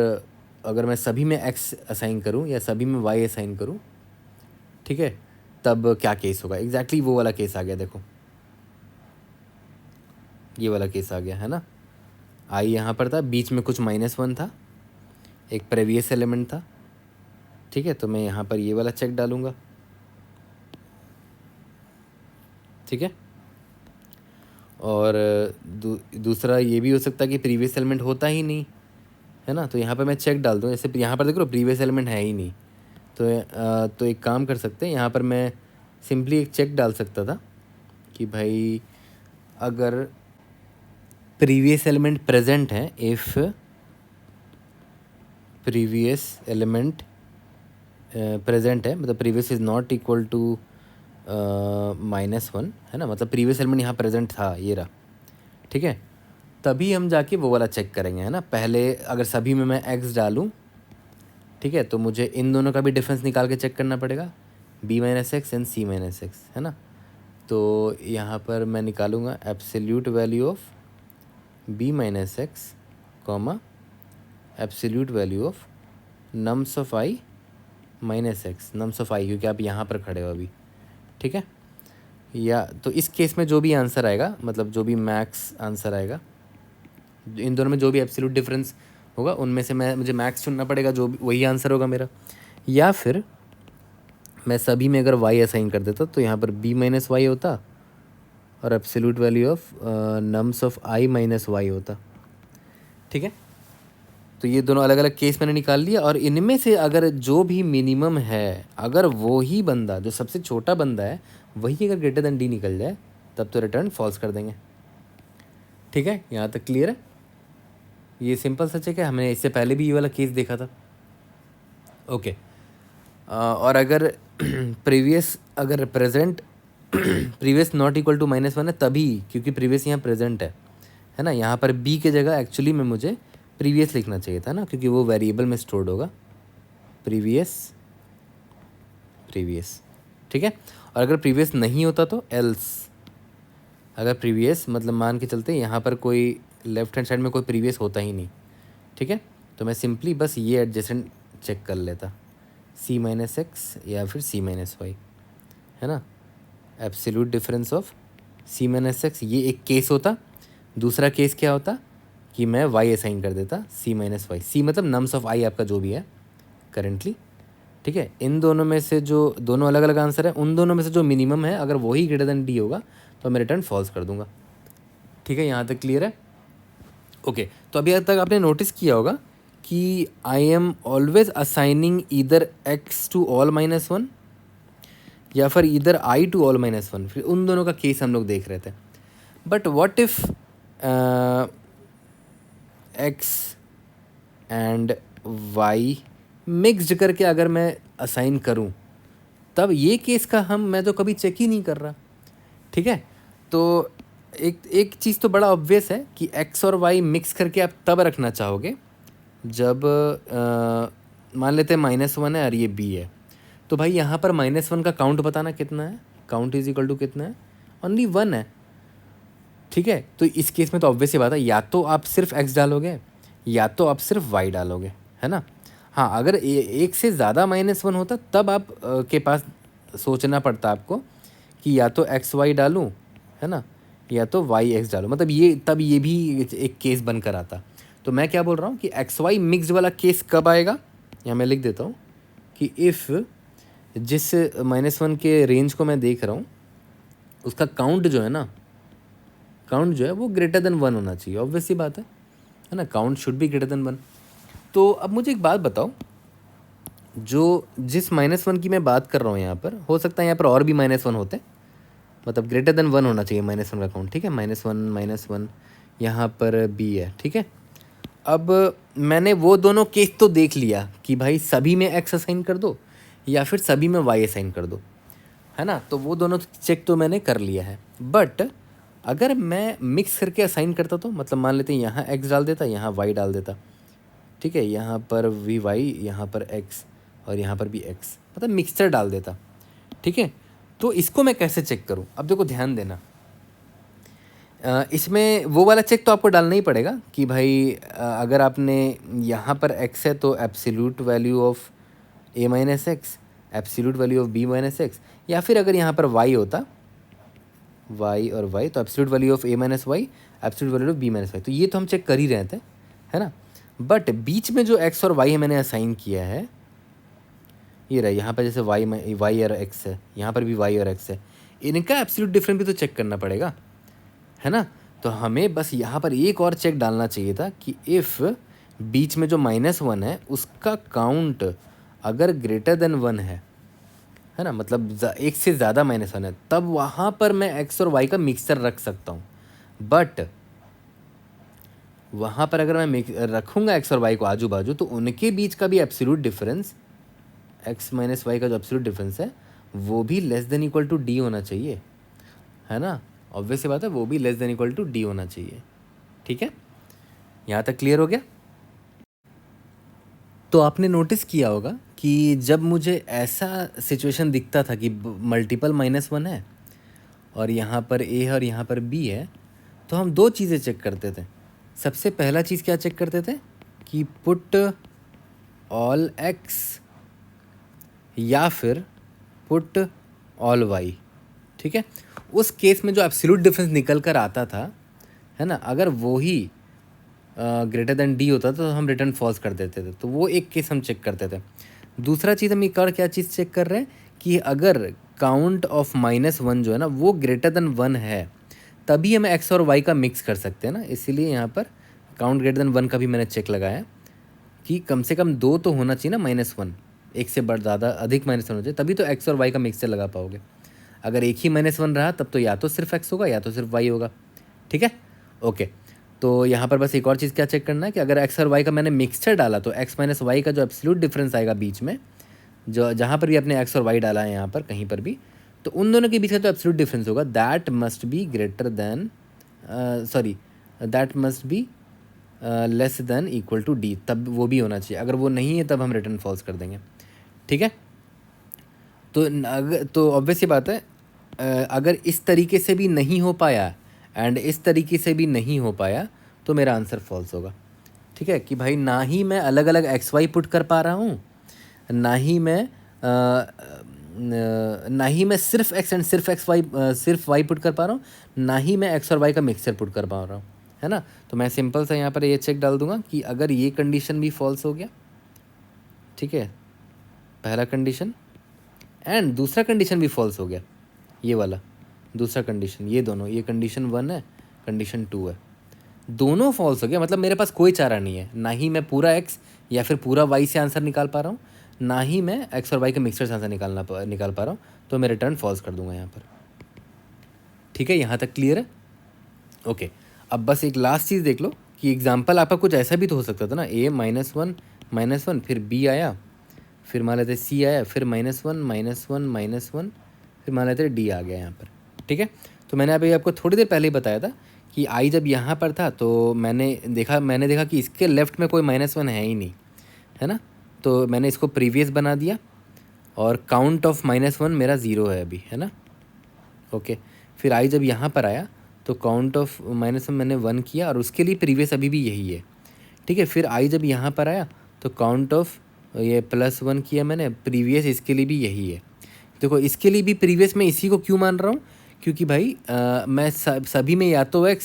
अगर मैं सभी में x असाइन करूँ या सभी में y असाइन करूँ, ठीक है, तब क्या केस होगा। एग्जैक्टली वो वाला केस आ गया, देखो ये वाला केस आ गया, है ना। i यहाँ पर था, बीच में कुछ -1 था, एक प्रीवियस एलिमेंट था, ठीक है। तो मैं यहाँ पर ये वाला चेक डालूँगा, ठीक है। और दूसरा ये भी हो सकता है कि प्रीवियस एलिमेंट होता ही नहीं, है ना। तो यहाँ पर मैं चेक डाल दूँ, जैसे यहाँ पर देख लो प्रीवियस एलिमेंट है ही नहीं, तो एक काम कर सकते हैं, यहाँ पर मैं सिंपली एक चेक डाल सकता था कि भाई अगर प्रीवियस एलिमेंट प्रेजेंट है, इफ़ प्रीवियस एलिमेंट प्रेजेंट है, मतलब previous is not equal to -1, है ना, मतलब प्रीवियस एलिमेंट यहाँ प्रेजेंट था, ये रहा, ठीक है। तभी हम जाके वो वाला चेक करेंगे, है ना। पहले अगर सभी में मैं x डालूँ, ठीक है, तो मुझे इन दोनों का भी डिफरेंस निकाल के चेक करना पड़ेगा, b minus X and c minus X, है ना। तो यहाँ पर मैं निकालूँगा absolute value of b minus X comma absolute value of nums of i minus X, nums of i क्योंकि आप यहाँ पर खड़े हो अभी, ठीक है। या तो इस केस में जो भी आंसर आएगा, मतलब जो भी मैक्स आंसर आएगा, इन दोनों में जो भी एब्सोल्यूट डिफरेंस होगा उनमें से मुझे मैक्स चुनना पड़ेगा, जो भी वही आंसर होगा मेरा। या फिर मैं सभी में अगर वाई असाइन कर देता तो यहाँ पर बी माइनस वाई होता और absolute value of nums of i minus y होता। ठीक है, तो ये दोनों अलग अलग केस मैंने निकाल लिया, और इनमें से अगर जो भी मिनिमम है, अगर वो ही बंदा जो सबसे छोटा बंदा है वही अगर ग्रेटर देन डी निकल जाए तब तो रिटर्न फॉल्स कर देंगे। ठीक है, यहाँ तक क्लियर है? ये सिंपल सा चेक है, हमने इससे पहले भी ये वाला केस देखा था। ओके, और अगर प्रीवियस अगर present previous not equal to -1 है तभी, क्योंकि प्रीवियस यहाँ प्रेजेंट है ना, यहाँ पर बी के जगह एक्चुअली में मुझे प्रीवियस लिखना चाहिए था ना, क्योंकि वो वेरिएबल में स्टोर्ड होगा, प्रीवियस। ठीक है, और अगर प्रीवियस नहीं होता तो एल्स। अगर प्रीवियस मतलब मान के चलते यहाँ पर कोई लेफ्ट हैंड साइड में कोई प्रीवियस होता ही नहीं। ठीक है, तो मैं सिंपली बस ये एडजेसेंट चेक कर लेता, c माइनस एक्स या फिर c माइनस वाई, है ना, absolute difference of c minus x, ये एक केस होता। दूसरा केस क्या होता कि मैं y असाइन कर देता c माइनस वाई, c मतलब नम्स ऑफ i आपका जो भी है करेंटली। ठीक है, इन दोनों में से जो दोनों अलग अलग आंसर है, उन दोनों में से जो मिनिमम है अगर वही ग्रेटर देन डी होगा तो मैं रिटर्न फॉल्स कर दूंगा। ठीक है, यहाँ तक क्लियर है? ओके, तो अभी तक आपने नोटिस किया होगा कि I am always assigning either x to all -1 या फिर ईदर आई टू ऑल -1, फिर उन दोनों का केस हम लोग देख रहे थे। But what if x and y mixed करके अगर मैं असाइन करूं, तब ये केस का मैं तो कभी चेक ही नहीं कर रहा। ठीक है, तो एक चीज़ तो बड़ा ऑब्वियस है कि एक्स और वाई मिक्स करके आप तब रखना चाहोगे जब मान लेते हैं -1 है और ये बी है, तो भाई यहाँ पर -1 का काउंट बताना कितना है, काउंट इज इक्वल टू कितना है, ओनली 1 है। ठीक है, तो इस केस में तो ऑब्वियस ही बात है, या तो आप सिर्फ x डालोगे या तो आप सिर्फ y डालोगे, है ना। हाँ, अगर एक से ज़्यादा -1 होता तब आप के पास सोचना पड़ता आपको कि या तो XY डालूँ, है ना, या तो YX डालूँ, मतलब ये तब ये भी एक केस बनकर आता। तो मैं क्या बोल रहा हूँ कि XY मिक्स्ड वाला केस कब आएगा, यहाँ मैं लिख देता हूँ कि इफ़ जिस -1 के रेंज को मैं देख रहा हूँ उसका काउंट जो है ना, काउंट जो है वो ग्रेटर देन 1 होना चाहिए, ऑब्वियस सी बात है ना, count should be greater then 1। तो अब मुझे एक बात बताओ, जो जिस -1 की मैं बात कर रहा हूँ यहाँ पर, हो सकता है यहाँ पर और भी -1 होते, मतलब ग्रेटर देन 1 होना चाहिए -1 का काउंट। ठीक है, -1 यहाँ पर बी है। ठीक है, अब मैंने वो दोनों केस तो देख लिया कि भाई सभी में एक्स असाइन कर दो या फिर सभी में वाई असाइन कर दो, है ना, तो वो दोनों चेक तो मैंने कर लिया है। बट अगर मैं मिक्स करके असाइन करता तो मतलब मान लेते हैं यहाँ एक्स डाल देता, यहाँ वाई डाल देता। ठीक है, यहाँ पर भी वाई, यहाँ पर एक्स और यहाँ पर भी एक्स, मतलब मिक्सचर डाल देता। ठीक है, तो इसको मैं कैसे चेक करूँ? अब देखो ध्यान देना, इसमें वो वाला चेक तो आपको डालना ही पड़ेगा कि भाई अगर आपने यहाँ पर x है तो absolute value of a minus x, absolute value of b minus x, या फिर अगर यहाँ पर y होता, y और y, तो absolute value of a minus y, absolute value of b minus y. तो ये तो हम चेक कर ही रहे थे, है ना। बट बीच में जो x और y है मैंने असाइन किया है, ये रहा, यहाँ पर जैसे y और x है, यहाँ पर भी y और x है, इनका एब्सोल्यूट डिफरेंस भी तो चेक करना पड़ेगा, है ना। तो हमें बस यहाँ पर एक और चेक डालना चाहिए था कि इफ़ बीच में जो -1 है उसका काउंट अगर ग्रेटर देन 1 है ना, मतलब एक से ज़्यादा -1 है, तब वहाँ पर मैं x और y का मिक्सचर रख सकता हूँ। बट वहाँ पर अगर मैं रखूँगा x और y को आजू बाजू, तो उनके बीच का भी absolute difference, x minus y का जो एब्सोल्यूट डिफरेंस है वो भी less than equal to d होना चाहिए, है ना। ऑब्वियस सी बात है, वो भी less than equal to d होना चाहिए। ठीक है, यहाँ तक क्लियर हो गया? तो आपने नोटिस किया होगा कि जब मुझे ऐसा सिचुएशन दिखता था कि मल्टीपल -1 है और यहाँ पर a है और यहाँ पर b है, तो हम दो चीज़ें चेक करते थे। सबसे पहला चीज़ क्या चेक करते थे कि पुट ऑल x या फिर पुट ऑल y। ठीक है, उस केस में जो एब्सोल्यूट डिफरेंस निकल कर आता था, है ना, अगर वो ही ग्रेटर देन डी होता था तो हम रिटर्न फॉल्स कर देते थे, तो वो एक केस हम चेक करते थे। दूसरा चीज़ हम एक और क्या चीज़ चेक कर रहे हैं कि अगर काउंट ऑफ -1 जो है ना वो ग्रेटर देन 1 है तभी हम एक्स और वाई का मिक्स कर सकते हैं ना, इसीलिए यहाँ पर काउंट ग्रेटर देन 1 का भी मैंने चेक लगाया कि कम से कम 2 तो होना चाहिए ना -1, एक से बढ़ ज़्यादा अधिक -1 होना चाहिए, तभी तो एक्स और वाई का मिक्सचर लगा पाओगे। अगर एक ही -1 रहा तब तो या तो सिर्फ एक्स होगा या तो सिर्फ वाई होगा। ठीक है, ओके। तो यहाँ पर बस एक और चीज़ क्या चेक करना है कि अगर एक्स और वाई का मैंने मिक्सचर डाला तो एक्स माइनस वाई का जो एब्सोल्यूट डिफरेंस आएगा बीच में, जो जहाँ पर भी आपने एक्स और वाई डाला है यहाँ पर कहीं पर भी, तो उन दोनों के बीच का जो एब्सोल्यूट डिफरेंस होगा that must be greater than that must be less than equal to d, तब वो भी होना चाहिए। अगर वो नहीं है तब हम रिटर्न फॉल्स कर देंगे। ठीक है, तो ऑब्वियस सी बात है, अगर इस तरीके से भी नहीं हो पाया एंड इस तरीके से भी नहीं हो पाया तो मेरा आंसर फॉल्स होगा। ठीक है, कि भाई ना ही मैं अलग अलग एक्स वाई पुट कर पा रहा हूँ, ना ही मैं सिर्फ एक्स एंड सिर्फ एक्स वाई सिर्फ वाई पुट कर पा रहा हूँ, ना ही मैं एक्स और वाई का मिक्सचर पुट कर पा रहा हूँ, है ना। तो मैं सिंपल सा यहाँ पर ये चेक डाल दूंगा कि अगर ये कंडीशन भी फॉल्स हो गया, ठीक है, पहला कंडीशन एंड दूसरा कंडीशन भी फॉल्स हो गया, ये वाला दूसरा कंडीशन, ये दोनों, ये कंडीशन 1 है, कंडीशन 2 है, दोनों फॉल्स हो गया, मतलब मेरे पास कोई चारा नहीं है, ना ही मैं पूरा एक्स या फिर पूरा वाई से आंसर निकाल पा रहा हूँ, ना ही मैं एक्स और वाई के मिक्सचर से आंसर निकाल पा रहा हूँ, तो मैं रिटर्न फॉल्स कर दूंगा यहाँ पर। ठीक है, यहाँ तक क्लियर है? ओके, अब बस एक लास्ट चीज़ देख लो कि एग्जाम्पल आपका कुछ ऐसा भी तो हो सकता था ना, a -1 फिर b आया, फिर मान लेते c आया, फिर -1 फिर मान लेते d आ गया यहाँ पर। ठीक है, तो मैंने अभी आपको थोड़ी देर पहले ही बताया था कि i जब यहाँ पर था तो मैंने देखा कि इसके लेफ्ट में कोई -1 है ही नहीं, है ना, तो मैंने इसको प्रीवियस बना दिया और काउंट ऑफ -1 मेरा 0 है अभी, है ना। ओके, फिर i जब यहाँ पर आया तो काउंट ऑफ -1 मैंने 1 किया और उसके लिए प्रीवियस अभी भी यही है। ठीक है, फिर i जब यहाँ पर आया तो काउंट ऑफ ये +1 किया मैंने, प्रीवियस इसके लिए भी यही है। देखो इसके लिए भी प्रीवियस मैं इसी को क्यों मान रहा हूँ, क्योंकि भाई मैं सभी में या तो x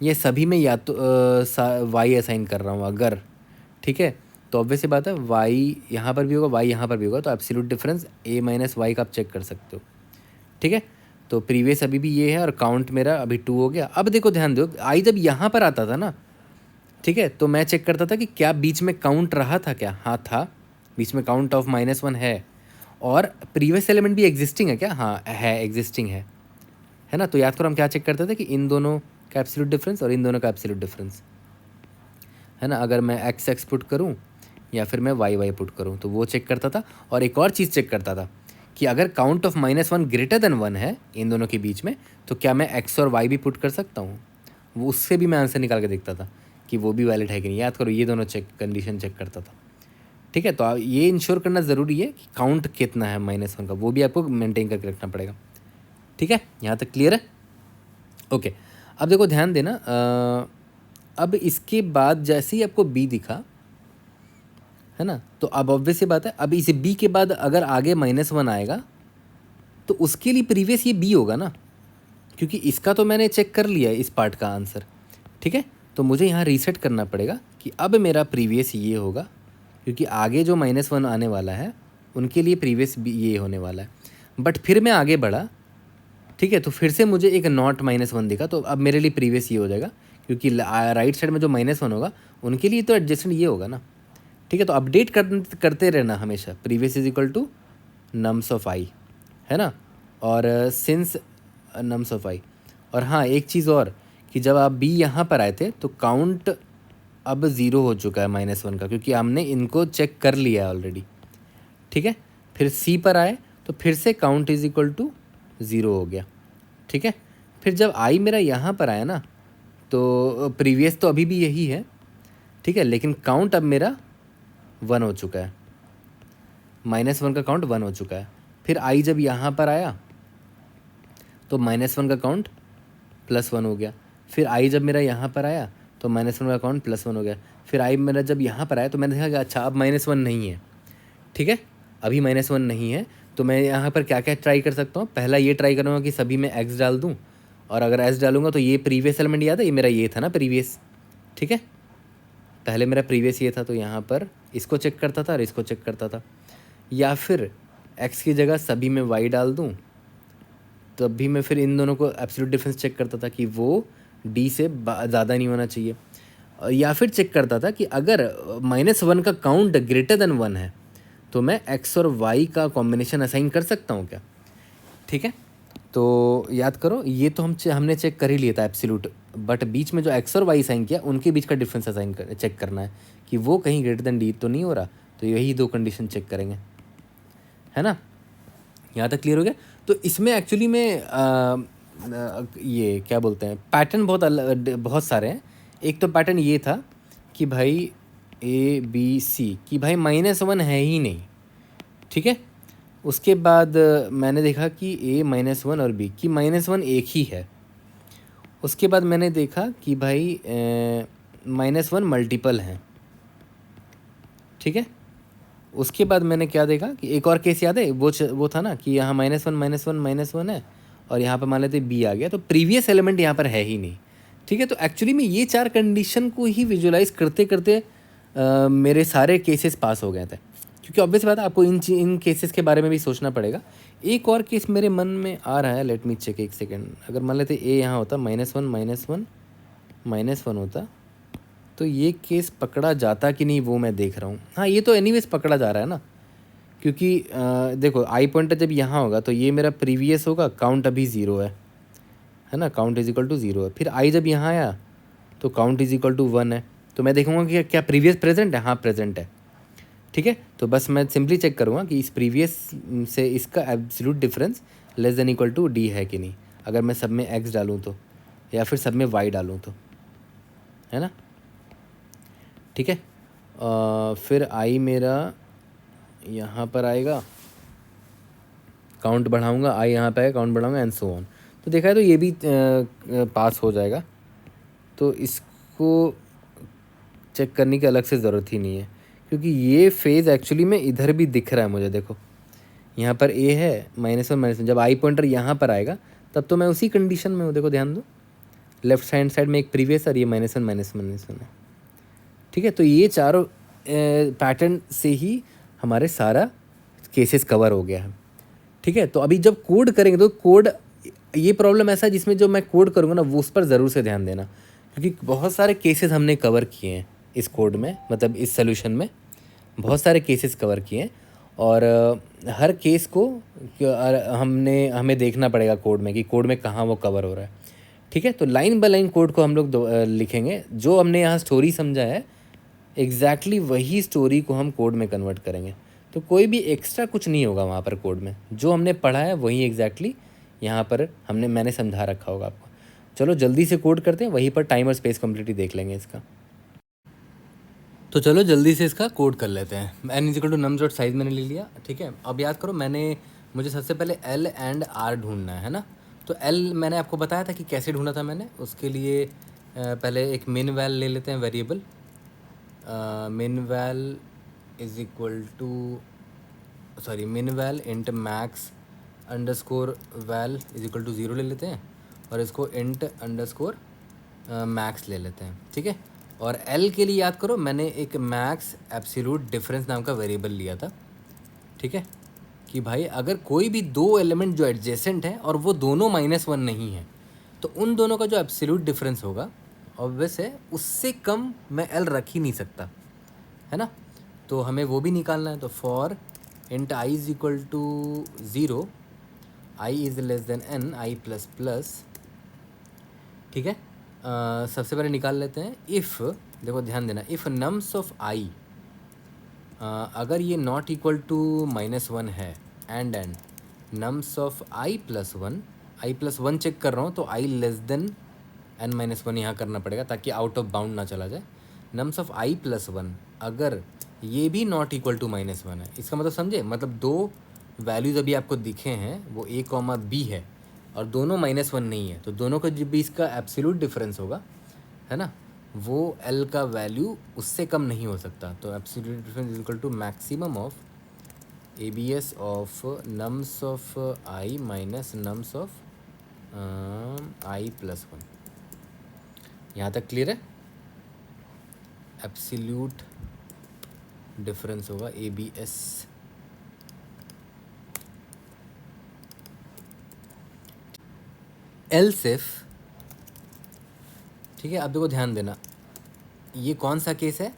ये सभी में या तो y असाइन कर रहा हूँ अगर, ठीक है, तो ऑब्वियस सी बात है y यहाँ पर भी होगा, y यहाँ पर भी होगा, तो absolute difference a minus y का आप चेक कर सकते हो। ठीक है, तो प्रीवियस अभी भी ये है और काउंट मेरा अभी 2 हो गया। अब देखो ध्यान दो, i जब यहाँ पर आता था ना, ठीक है, तो मैं चेक करता था कि क्या बीच में काउंट रहा था क्या, हाँ था, बीच में काउंट ऑफ -1 है और प्रीवियस एलिमेंट भी एग्जिस्टिंग है क्या, हाँ है, एग्जिस्टिंग है ना। तो याद करो हम क्या चेक करते थे कि इन दोनों का एब्सोल्यूट डिफरेंस और इन दोनों का एब्सोल्यूट डिफरेंस, है ना। अगर मैं x पुट करूँ या फिर मैं y पुट करूँ तो वो चेक करता था। और एक और चीज़ चेक करता था कि अगर काउंट ऑफ -1 ग्रेटर देन 1 है इन दोनों के बीच में तो क्या मैं x और y भी पुट कर सकता हूँ, वो उससे भी मैं आंसर निकाल के देखता था कि वो भी वैलिड है कि नहीं। याद करो ये दोनों कंडीशन चेक करता था। ठीक है, तो ये इंश्योर करना ज़रूरी है कि काउंट कितना है -1 का, वो भी आपको मेंटेन करके रखना पड़ेगा। ठीक है, यहाँ तक क्लियर है? ओके, अब देखो ध्यान देना, अब इसके बाद जैसे ही आपको b दिखा, है ना, तो अब ऑब्वियस सी बात है, अब इसे b के बाद अगर आगे -1 आएगा तो उसके लिए प्रीवियस ये b होगा ना, क्योंकि इसका तो मैंने चेक कर लिया है इस पार्ट का आंसर। ठीक है, तो मुझे यहाँ रीसेट करना पड़ेगा कि अब मेरा प्रीवियस ये होगा, क्योंकि आगे जो -1 आने वाला है उनके लिए प्रीवियस भी ये होने वाला है। बट फिर मैं आगे बढ़ा, ठीक है, तो फिर से मुझे एक नॉट -1 दिखा, तो अब मेरे लिए प्रीवियस ये हो जाएगा, क्योंकि राइट साइड में जो -1 होगा उनके लिए तो एडजस्टेंट ये होगा ना। ठीक है, तो अपडेट करते रहना हमेशा, previous is equal to nums of I, है ना, और सिंस नम्स ऑफ आई। और हाँ एक चीज़ और कि जब आप b यहाँ पर आए थे तो काउंट अब 0 हो चुका है -1 का, क्योंकि हमने इनको चेक कर लिया है ऑलरेडी। ठीक है, फिर c पर आए तो फिर से काउंट इज इक्वल टू 0 हो गया। ठीक है, फिर जब i मेरा यहाँ पर आया ना तो प्रीवियस तो अभी भी यही है, ठीक है, लेकिन काउंट अब मेरा 1 हो चुका है, -1 का काउंट 1 हो चुका है। फिर i जब यहाँ पर आया तो -1 का काउंट +1 हो गया। फिर i जब मेरा यहाँ पर आया तो -1 का काउंट +1 हो गया। फिर i मेरा जब यहाँ पर आया तो मैंने देखा कि अच्छा अब -1 नहीं है। ठीक है, अभी -1 नहीं है, तो मैं यहाँ पर क्या क्या ट्राई कर सकता हूँ। पहला ये ट्राई करूँगा कि सभी में x डाल दूँ, और अगर s डालूंगा तो ये प्रीवियस एलिमेंट याद है, ये मेरा ये था ना प्रीवियस, ठीक है, पहले मेरा प्रीवियस ये था तो यहाँ पर इसको चेक करता था और इसको चेक करता था, या फिर x की जगह सभी में y डाल दूँ तब भी मैं फिर इन दोनों को एब्सोल्यूट डिफरेंस चेक करता था कि वो d से ज़्यादा नहीं होना चाहिए, या फिर चेक करता था कि अगर -1 का काउंट ग्रेटर देन 1 है तो मैं x और y का कॉम्बिनेशन असाइन कर सकता हूँ क्या। ठीक है, तो याद करो ये तो हमने चेक कर ही लिया था एब्सोल्यूट, बट बीच में जो x और y साइन किया उनके बीच का डिफरेंस चेक करना है कि वो कहीं ग्रेटर देन d तो नहीं हो रहा, तो यही दो कंडीशन चेक करेंगे, है ना। यहाँ तक क्लियर हो गया। तो इसमें एक्चुअली में ये क्या बोलते हैं, पैटर्न बहुत सारे हैं। एक तो पैटर्न ये था कि भाई ABC कि भाई -1 है ही नहीं, ठीक है। उसके बाद मैंने देखा कि A -1 और B कि -1 एक ही है। उसके बाद मैंने देखा कि भाई -1 मल्टीपल हैं, ठीक है। उसके बाद मैंने क्या देखा कि एक और केस याद है, वो था ना कि यहाँ -1 है और यहाँ पर मान लेते B आ गया, तो प्रीवियस एलिमेंट यहाँ पर है ही नहीं, ठीक है। तो एक्चुअली में ये 4 कंडीशन को ही विजुलाइज करते करते मेरे सारे केसेस पास हो गए थे, क्योंकि ऑब्वियस बात है आपको इन केसेस के बारे में भी सोचना पड़ेगा। एक और केस मेरे मन में आ रहा है, लेट मी चेक एक सेकेंड। अगर मान लेते A यहाँ होता -1 होता तो ये केस पकड़ा जाता कि नहीं वो मैं देख रहा हूँ। हाँ, ये तो एनीवेज पकड़ा जा रहा है ना, क्योंकि देखो आई पॉइंटर जब यहाँ होगा तो ये मेरा प्रीवियस होगा, काउंट अभी 0 है ना, काउंट इज इक्वल टू 0 है। फिर आई जब यहाँ आया तो काउंट इज इक्वल टू 1 है, तो मैं देखूँगा कि क्या प्रीवियस प्रेजेंट है, हाँ प्रेजेंट है, ठीक है। तो बस मैं सिंपली चेक करूँगा कि इस प्रीवियस से इसका absolute difference less than equal to d है कि नहीं, अगर मैं सब में x डालूँ तो, या फिर सब में y डालूँ तो, है ना, ठीक है। फिर आई मेरा यहाँ पर आएगा, काउंट बढ़ाऊँगा, आई यहाँ पे आएगा, काउंट बढ़ाऊँगा एंड सो ऑन। तो देखा है तो ये भी पास हो जाएगा, तो इसको चेक करने की अलग से ज़रूरत ही नहीं है, क्योंकि ये फेज़ एक्चुअली में इधर भी दिख रहा है मुझे। देखो यहाँ पर A है -1 जब आई पॉइंटर यहाँ पर आएगा तब तो मैं उसी कंडीशन में हूँ। देखो ध्यान दो, लेफ्ट हैंड साइड में एक प्रीवियस और ये -1 है, ठीक है। तो ये चारों पैटर्न से ही हमारे सारा केसेस कवर हो गया है, ठीक है। तो अभी जब कोड करेंगे तो कोड, ये प्रॉब्लम ऐसा है जिसमें जो मैं कोड करूँगा ना वो उस पर ज़रूर से ध्यान देना, क्योंकि बहुत सारे केसेस हमने कवर किए हैं इस कोड में, मतलब इस सोल्यूशन में बहुत सारे केसेस कवर किए हैं, और हर केस को हमें देखना पड़ेगा कोड में कि कोड में कहाँ वो कवर हो रहा है, ठीक है। तो लाइन बाय लाइन कोड को हम लोग लिखेंगे, जो हमने यहाँ स्टोरी समझा है एग्जैक्टली वही स्टोरी को हम कोड में कन्वर्ट करेंगे। तो कोई भी एक्स्ट्रा कुछ नहीं होगा वहाँ पर कोड में, जो हमने पढ़ा है वही एग्जैक्टली यहाँ पर मैंने समझा रखा होगा आपको। चलो जल्दी से कोड करते हैं, वहीं पर टाइम और स्पेस कम्प्लीटली देख लेंगे इसका। तो चलो जल्दी से इसका कोड कर लेते हैं। n=nums.size मैंने ले लिया, ठीक है। अब याद करो मुझे सबसे पहले L एंड R ढूंढना है ना। तो L मैंने आपको बताया था कि कैसे ढूंढा था मैंने, उसके लिए पहले एक मिन वैल ले लेते हैं variable. Min val is equal to min val int max underscore val is equal to 0 ले लेते हैं, और इसको इंट अंडरस्कोर मैक्स ले लेते हैं, ठीक है। और L के लिए याद करो मैंने एक मैक्स एब्सोल्यूट डिफरेंस नाम का वेरिएबल लिया था, ठीक है, कि भाई अगर कोई भी दो एलिमेंट जो एडजेसेंट है और वो दोनों -1 नहीं है तो उन दोनों का जो एब्सोल्यूट डिफरेंस होगा ऑब्वियस है उससे कम मैं L रख ही नहीं सकता, है ना। तो हमें वो भी निकालना है। तो for int i is equal to 0, i is less than n, i plus plus, ठीक है। सबसे पहले निकाल लेते हैं इफ़, देखो ध्यान देना, इफ़ नम्स ऑफ i अगर ये नॉट इक्वल टू -1 है and nums of i plus one check कर रहा हूँ तो i लेस देन n-1 यहाँ करना पड़ेगा ताकि आउट ऑफ बाउंड ना चला जाए। नम्स ऑफ i प्लस 1 अगर ये भी नॉट इक्वल टू -1 है, इसका मतलब समझे, मतलब दो वैल्यूज़ अभी आपको दिखे हैं वो a, b है और दोनों -1 नहीं है, तो दोनों का जब भी इसका एब्सोल्यूट डिफरेंस होगा, है ना, वो L का वैल्यू उससे कम नहीं हो सकता। तो absolute difference is equal to maximum of ABS of nums of i minus nums of i plus 1। यहाँ तक क्लियर है। एब्सोल्यूट डिफरेंस होगा ABS। एल्स इफ, ठीक है, अब देखो ध्यान देना, ये कौन सा केस है?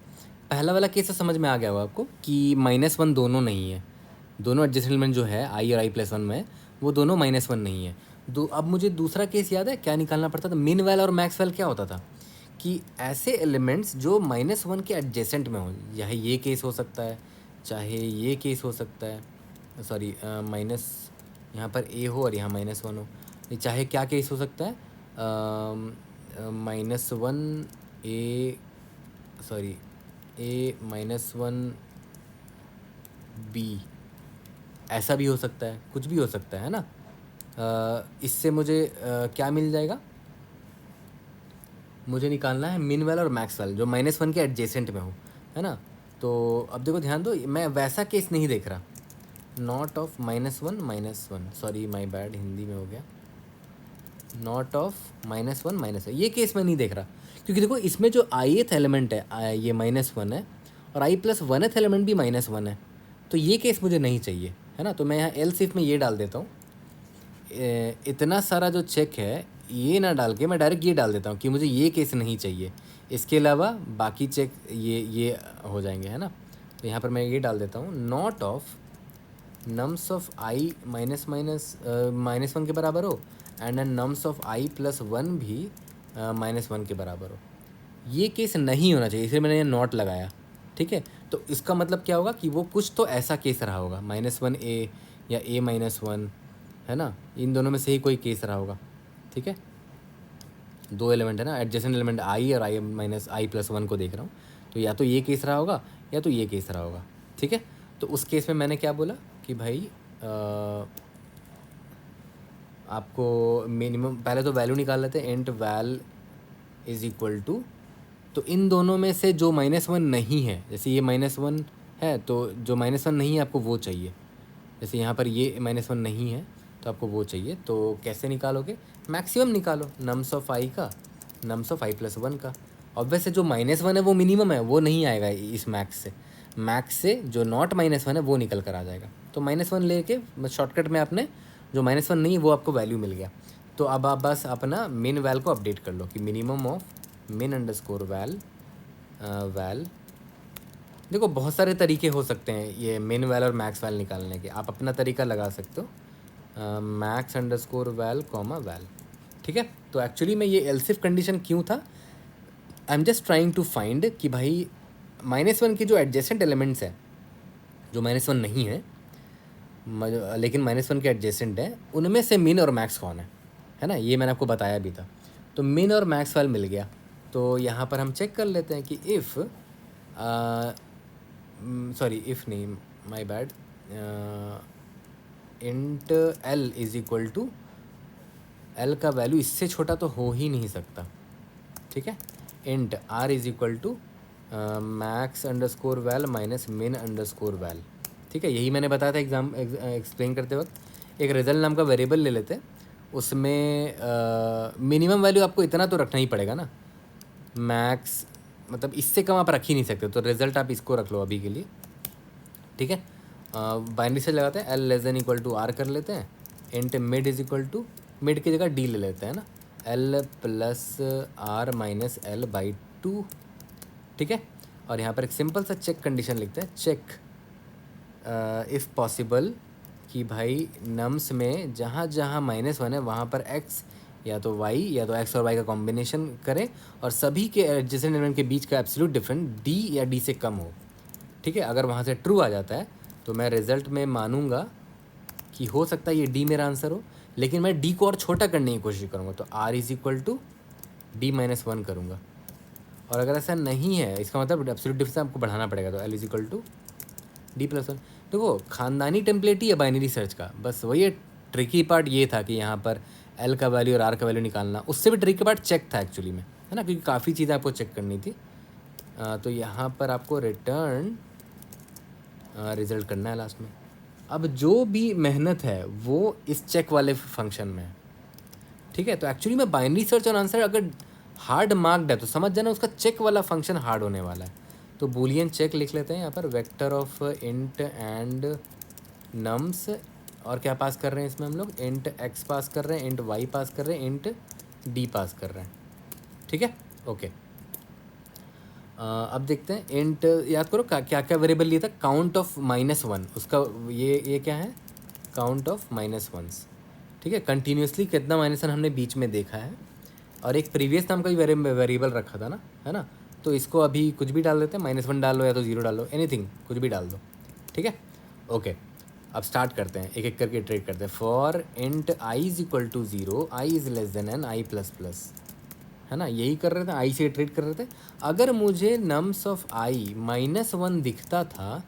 पहला वाला केस तो समझ में आ गया होगा आपको कि -1 दोनों नहीं है, दोनों एडजेसेंट एलिमेंट जो है i और i+1 में वो दोनों -1 नहीं है। अब मुझे दूसरा केस याद है क्या निकालना पड़ता था? मिन वैल और मैक्स वैल क्या होता था कि ऐसे एलिमेंट्स जो -1 के एडजेसेंट में हो, चाहे ये केस हो सकता है, चाहे ये केस हो सकता है, सॉरी माइनस यहाँ पर a हो और यहाँ -1 हो, चाहे क्या केस हो सकता है, -1 a, सॉरी a-1 b, ऐसा भी हो सकता है, कुछ भी हो सकता है ना। इससे मुझे क्या मिल जाएगा? मुझे निकालना है मिन वैल और मैक्स वैल जो -1 के एडजेसेंट में हो, है ना। तो अब देखो ध्यान दो, मैं वैसा केस नहीं देख रहा, not of -1, sorry my bad, Hindi में हो गया, नॉट ऑफ -1 ये केस मैं नहीं देख रहा, क्योंकि देखो इसमें जो ith एलिमेंट है ये -1 है और i+1th एलिमेंट भी -1 है, तो ये केस मुझे नहीं चाहिए, है ना। तो मैं यहाँ एल्स इफ में ये डाल देता हूँ, इतना सारा जो चेक है ये ना डाल के मैं डायरेक्ट ये डाल देता हूँ कि मुझे ये केस नहीं चाहिए, इसके अलावा बाकी चेक ये हो जाएंगे, है ना। तो यहाँ पर मैं ये डाल देता हूँ, not of nums of i -1 के बराबर हो एंड नम्स ऑफ i+1 भी -1 के बराबर हो। ये केस नहीं होना चाहिए, इसलिए मैंने ये नॉट लगाया, ठीक है। तो इसका मतलब क्या होगा कि वो कुछ तो ऐसा केस रहा होगा, -1a या a-1, है ना, इन दोनों में से ही कोई केस रहा होगा, ठीक है। दो एलिमेंट है ना, एडजेसेंट एलिमेंट i और i+1 को देख रहा हूँ, तो या तो ये केस रहा होगा या तो ये केस रहा होगा, ठीक है। तो उस केस में मैंने क्या बोला कि भाई आपको मिनिमम पहले तो वैल्यू निकाल लेते हैं, int val is equal to, तो इन दोनों में से जो -1 नहीं है, जैसे ये -1 है तो जो -1 नहीं है आपको वो चाहिए, जैसे यहाँ पर ये -1 नहीं है तो आपको वो चाहिए। तो कैसे निकालोगे? मैक्सिमम निकालो नम्स ऑफ i का, नम्स ऑफ i+1 का। ऑब्वियस है जो -1 है वो मिनिमम है, वो नहीं आएगा इस मैक्स से जो नॉट -1 है वो निकल कर आ जाएगा। तो -1 लेके शॉर्टकट में आपने जो -1 नहीं है वो आपको वैल्यू मिल गया। तो अब आप बस अपना मिन वैल को अपडेट कर लो कि मिनिमम ऑफ min_val वैल। देखो बहुत सारे तरीके हो सकते हैं ये मिन वैल और मैक्स वैल निकालने के, आप अपना तरीका लगा सकते हो, max_val वैल, ठीक है। तो एक्चुअली में ये एल्स इफ कंडीशन क्यों था, I am just trying to find कि भाई -1 के जो एडजेसेंट एलिमेंट्स हैं जो -1 नहीं है लेकिन -1 के एडजेसेंट हैं, उनमें से मिन और मैक्स कौन है ना, ये मैंने आपको बताया भी था। तो मिन और मैक्स वैल मिल गया, तो यहाँ पर हम चेक कर लेते हैं कि इफ़, सॉरी इफ़ नहीं, my bad, int l is equal to, l का वैल्यू इससे छोटा तो हो ही नहीं सकता, ठीक है। Int r is equal to max_val minus min_val, ठीक है। यही मैंने बताया था एक्सप्लेन करते वक्त। एक रिजल्ट नाम का वेरिएबल ले लेते हैं, उसमें मिनिमम वैल्यू आपको इतना तो रखना ही पड़ेगा ना, मैक्स मतलब इससे कम आप रख ही नहीं सकते, तो रिजल्ट आप इसको रख लो अभी के लिए, ठीक है। बाइनरी से लगाते हैं, l<= r कर लेते हैं, int mid is equal to, mid की जगह d ले लेते हैं ना, l+r माइनस l/2, ठीक है। और यहाँ पर एक सिंपल सा चेक कंडीशन लिखते हैं, चेक इफ़ पॉसिबल कि भाई नम्स में जहाँ जहाँ -1 है वहाँ पर x या तो y या तो x और y का कॉम्बिनेशन करें और सभी के एडजेसेंट एलिमेंट के बीच का एब्सोल्यूट डिफरेंस d या d से कम हो, ठीक है। अगर वहाँ से ट्रू आ जाता है तो मैं रिज़ल्ट में मानूंगा कि हो सकता है ये d मेरा आंसर हो, लेकिन मैं d को और छोटा करने की कोशिश करूँगा, तो r is equal to d-1 करूँगा। और अगर ऐसा नहीं है इसका मतलब एब्सोल्यूट डिफरेंस आपको बढ़ाना पड़ेगा, तो l is equal to d+1। देखो खानदानी टेम्पलेट ही है बाइनरी सर्च का, बस वही ट्रिकी पार्ट ये था कि यहाँ पर l का वैल्यू और r का वैल्यू निकालना, उससे भी ट्रिकी पार्ट चेक था एक्चुअली में, है ना, क्योंकि काफ़ी चीज़ें आपको चेक करनी थी। तो यहाँ पर आपको रिटर्न रिज़ल्ट करना है लास्ट में। अब जो भी मेहनत है वो इस चेक वाले फंक्शन में है, ठीक है। तो एक्चुअली में बाइनरी सर्च और आंसर अगर हार्ड मार्क्ड है तो समझ जाना उसका चेक वाला फंक्शन हार्ड होने वाला है। तो बूलियन चेक लिख लेते हैं यहाँ पर, vector of int and nums, और क्या पास कर रहे हैं इसमें हम लोग, इंट एक्स पास कर रहे हैं, इंट वाई पास कर रहे हैं, इंट डी पास कर रहे हैं। ठीक है, ओके। अब देखते हैं इंट, याद करो क्या क्या वेरिएबल लिया था, काउंट ऑफ -1, उसका ये क्या है, काउंट ऑफ -1s। ठीक है, कंटिन्यूसली कितना -1 हमने बीच में देखा है, और एक प्रीवियस नाम का भी वेरिएबल रखा था ना, है ना। तो इसको अभी कुछ भी डाल देते हैं, -1 डाल लो या तो 0 डाल लो, एनीथिंग कुछ भी डाल दो। ठीक है, ओके। अब स्टार्ट करते हैं, एक एक करके ट्रेड करते हैं। For int i is equal to 0, i is less than n i plus plus, है ना, यही कर रहे थे, आई से ट्रेड कर रहे थे। अगर मुझे नम्स ऑफ आई -1 दिखता था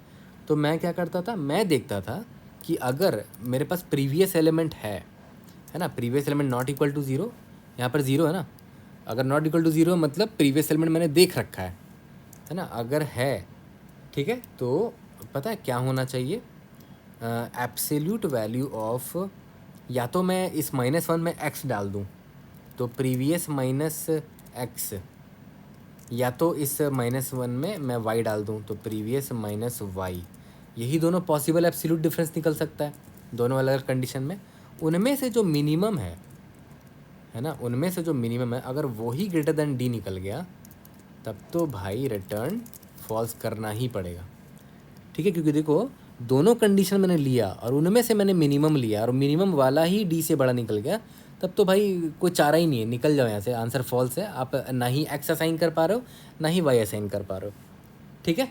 तो मैं क्या करता था, मैं देखता था कि अगर मेरे पास प्रीवियस एलिमेंट है ना, previous element not equal to 0, यहाँ पर 0 है ना, अगर नॉट इक्वल टू 0 मतलब प्रीवियस एलिमेंट मैंने देख रखा है ना, अगर है, ठीक है, तो पता है क्या होना चाहिए, एब्सोल्यूट वैल्यू ऑफ, या तो मैं इस -1 में x डाल दूँ तो प्रीवियस -x, या तो इस -1 में मैं y डाल दूँ तो प्रीवियस -y, यही दोनों पॉसिबल एब्सोल्यूट डिफरेंस निकल सकता है दोनों अलग अलग कंडीशन में। उनमें से जो मिनिमम है ना, उनमें से जो मिनिमम है, अगर वही ग्रेटर देन डी निकल गया तब तो भाई रिटर्न फॉल्स करना ही पड़ेगा। ठीक है, क्योंकि देखो दोनों कंडीशन मैंने लिया और उनमें से मैंने मिनिमम लिया और मिनिमम वाला ही डी से बड़ा निकल गया, तब तो भाई कोई चारा ही नहीं है, निकल जाओ यहाँ से, आंसर फॉल्स है। आप ना ही एक्स असाइन कर पा रहे हो ना ही वाई असाइन कर पा रहे हो। ठीक है,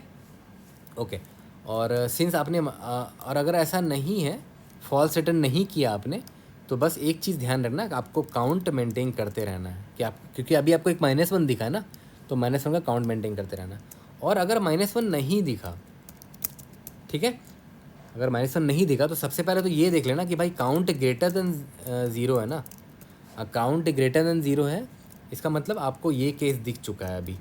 ओके। और सिंस आपने और अगर ऐसा नहीं है, फॉल्स रिटर्न नहीं किया आपने, तो बस एक चीज़ ध्यान रखना, आपको काउंट मेंटेन करते रहना है कि आप, क्योंकि अभी आपको एक -1 दिखा है ना, तो -1 का काउंट मेंटेन करते रहना। और अगर -1 नहीं दिखा, ठीक है, अगर -1 नहीं दिखा तो सबसे पहले तो ये देख लेना कि भाई काउंट ग्रेटर देन 0 है ना, काउंट ग्रेटर देन 0 है, इसका मतलब आपको ये केस दिख चुका है अभी,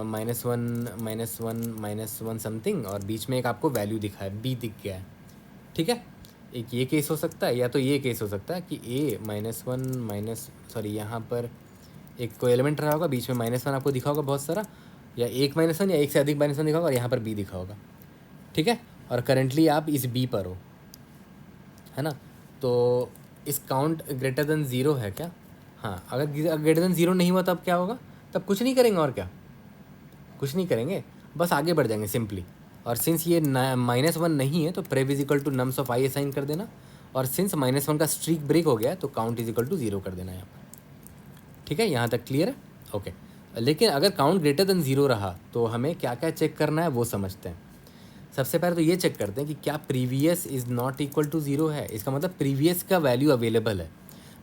-1 समथिंग, और बीच में एक आपको वैल्यू दिखा है, बी दिख गया है। ठीक है, एक ये केस हो सकता है, या तो ये केस हो सकता है कि ए -1 यहाँ पर एक कोई एलिमेंट रहा होगा, बीच में -1 आपको दिखा होगा बहुत सारा, या एक -1 या एक से अधिक -1 दिखा होगा, और यहाँ पर बी दिखा होगा। ठीक है, और करेंटली आप इस बी पर हो, है ना, तो इस काउंट ग्रेटर देन 0 है क्या, हाँ, अगर ग्रेटर देन 0 नहीं हुआ तब क्या होगा, तब कुछ नहीं करेंगे, और क्या, कुछ नहीं करेंगे, बस आगे बढ़ जाएंगे सिंपली। और सिंस ये -1 नहीं है तो prev is equal to nums of I assign कर देना, और सिंस -1 का स्ट्रीक ब्रेक हो गया तो काउंट इज इक्वल टू 0 कर देना यहाँ पर। ठीक है, यहाँ तक क्लियर है, ओके। लेकिन अगर काउंट ग्रेटर देन 0 रहा तो हमें क्या क्या चेक करना है वो समझते हैं। सबसे पहले तो ये चेक करते हैं कि क्या previous is not equal to 0 है, इसका मतलब प्रीवियस का वैल्यू अवेलेबल है,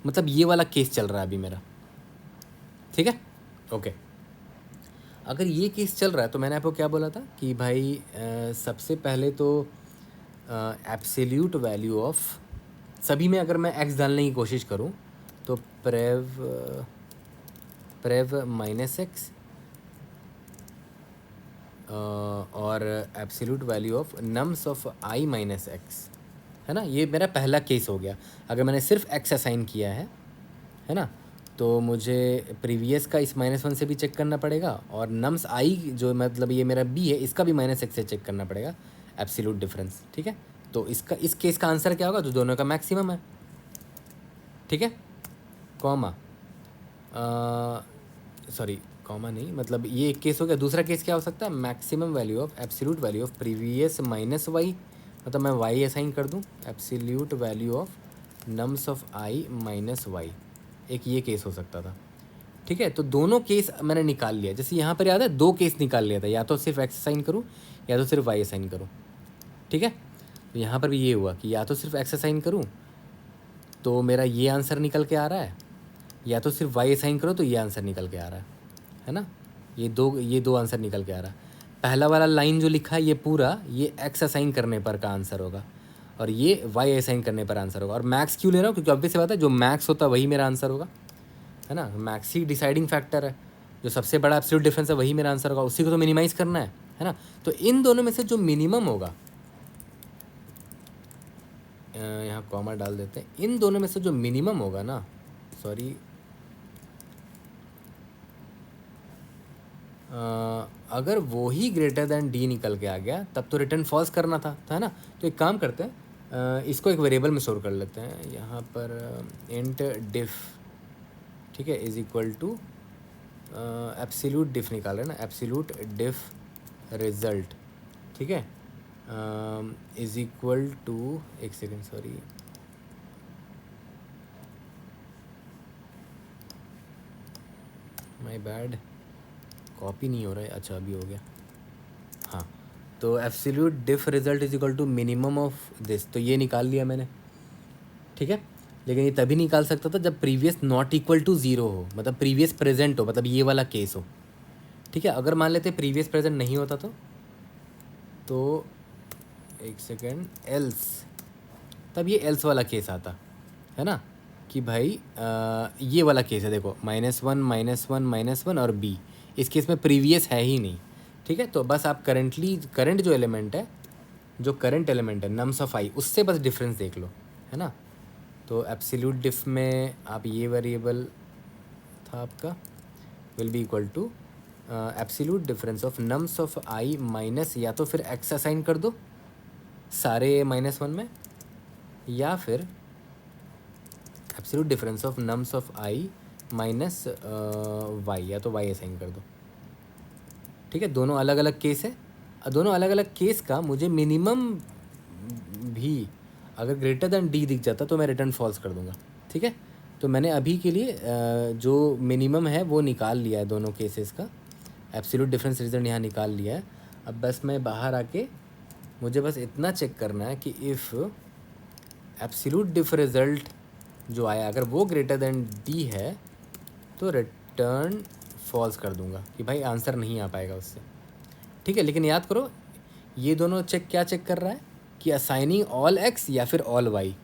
मतलब ये वाला केस चल रहा है अभी मेरा। ठीक है, ओके। अगर ये केस चल रहा है तो मैंने आपको क्या बोला था कि भाई सबसे पहले तो एब्सोल्यूट वैल्यू ऑफ सभी में, अगर मैं x डालने की कोशिश करूं तो प्रेव -x और absolute value of nums of i -x, है ना, ये मेरा पहला केस हो गया। अगर मैंने सिर्फ x असाइन किया है ना, तो मुझे प्रीवियस का इस -1 से भी चेक करना पड़ेगा, और नम्स i जो मतलब ये मेरा b है, इसका भी -x से चेक करना पड़ेगा, एब्सोल्यूट डिफरेंस। ठीक है, तो इसका इस केस का आंसर क्या होगा, तो दोनों का मैक्सिमम है। ठीक है, कॉमा, सॉरी कॉमा नहीं, मतलब ये एक केस हो गया। दूसरा केस क्या हो सकता है, maximum value of absolute value of previous -y, मतलब मैं y असाइन कर दूं, absolute value of nums of i -y, एक ये केस हो सकता था। ठीक है, तो दोनों केस मैंने निकाल लिया। जैसे यहाँ पर याद है, दो केस निकाल लिया था, या तो सिर्फ x असाइन करूँ या तो सिर्फ y असाइन करूँ। ठीक है, तो यहाँ पर भी ये हुआ कि या तो सिर्फ x असाइन करूँ तो मेरा ये आंसर निकल के आ रहा है, या तो सिर्फ y असाइन करो तो ये आंसर निकल के आ रहा है ना, ये दो आंसर निकल के आ रहा है। पहला वाला लाइन जो लिखा है ये पूरा, ये x असाइन करने पर का आंसर होगा, और ये y असाइन करने पर आंसर होगा। और मैक्स क्यों ले रहा हूँ, क्योंकि ऑब्वियस सी बात है, जो मैक्स होता है वही मेरा आंसर होगा, है ना, मैक्स ही डिसाइडिंग फैक्टर है, जो सबसे बड़ा एब्सोल्यूट डिफरेंस है वही मेरा आंसर होगा, उसी को तो मिनिमाइज़ करना है ना। तो इन दोनों में से जो मिनिमम होगा, यहाँ कॉमा डाल देते हैं, इन दोनों में से जो मिनिमम होगा ना, सॉरी अगर वो ही ग्रेटर दैन डी निकल के आ गया तब तो रिटर्न फॉल्स करना था है ना। तो एक काम करते हैं, इसको एक वेरिएबल में स्टोर कर लेते हैं यहाँ पर, इंट डिफ, ठीक है, इज इक्वल टू एब्सोल्यूट डिफ निकाल रहे हैं ना, एब्सोल्यूट डिफ रिजल्ट, ठीक है, इज इक्वल टू, एक second sorry, my bad, copy नहीं हो रहा है, अच्छा अभी हो गया, हाँ। तो absolute diff result is equal to minimum of this, तो ये निकाल लिया मैंने, ठीक है। लेकिन ये तभी निकाल सकता था जब previous not equal to zero हो, मतलब प्रीवियस प्रेजेंट हो, मतलब ये वाला केस हो, ठीक है। अगर मान लेते प्रीवियस प्रेजेंट नहीं होता तो एक सेकेंड, एल्स, तब ये एल्स वाला केस आता है ना, कि भाई ये वाला केस है, देखो -1 और बी, इस केस में प्रीवियस है ही नहीं, ठीक है। तो बस आप करंट जो एलिमेंट है, नम्स ऑफ आई, उससे बस डिफरेंस देख लो, है ना। तो एब्सोल्यूट डिफ में आप ये वेरिएबल था आपका, will be equal to absolute difference of nums of i minus, या तो फिर एक्स असाइन कर दो सारे -1 में, या फिर absolute difference of nums of i minus y, या तो वाई असाइन कर दो, ठीक है। दोनों अलग अलग केस है, दोनों अलग अलग केस का मुझे मिनिमम भी अगर ग्रेटर दैन डी दिख जाता तो मैं रिटर्न फॉल्स कर दूंगा, ठीक है। तो मैंने अभी के लिए जो मिनिमम है वो निकाल लिया है दोनों केसेस का, एब्सोल्यूट डिफरेंस रिजल्ट यहाँ निकाल लिया है। अब बस मैं बाहर आके मुझे बस इतना चेक करना है कि इफ़ एब्सोल्यूट डिफ रिजल्ट जो आया अगर वो ग्रेटर देन डी है तो रिटर्न फॉल्स कर दूंगा कि भाई आंसर नहीं आ पाएगा उससे, ठीक है। लेकिन याद करो ये दोनों क्या चेक कर रहा है कि असाइनिंग ऑल एक्स या फिर ऑल वाई,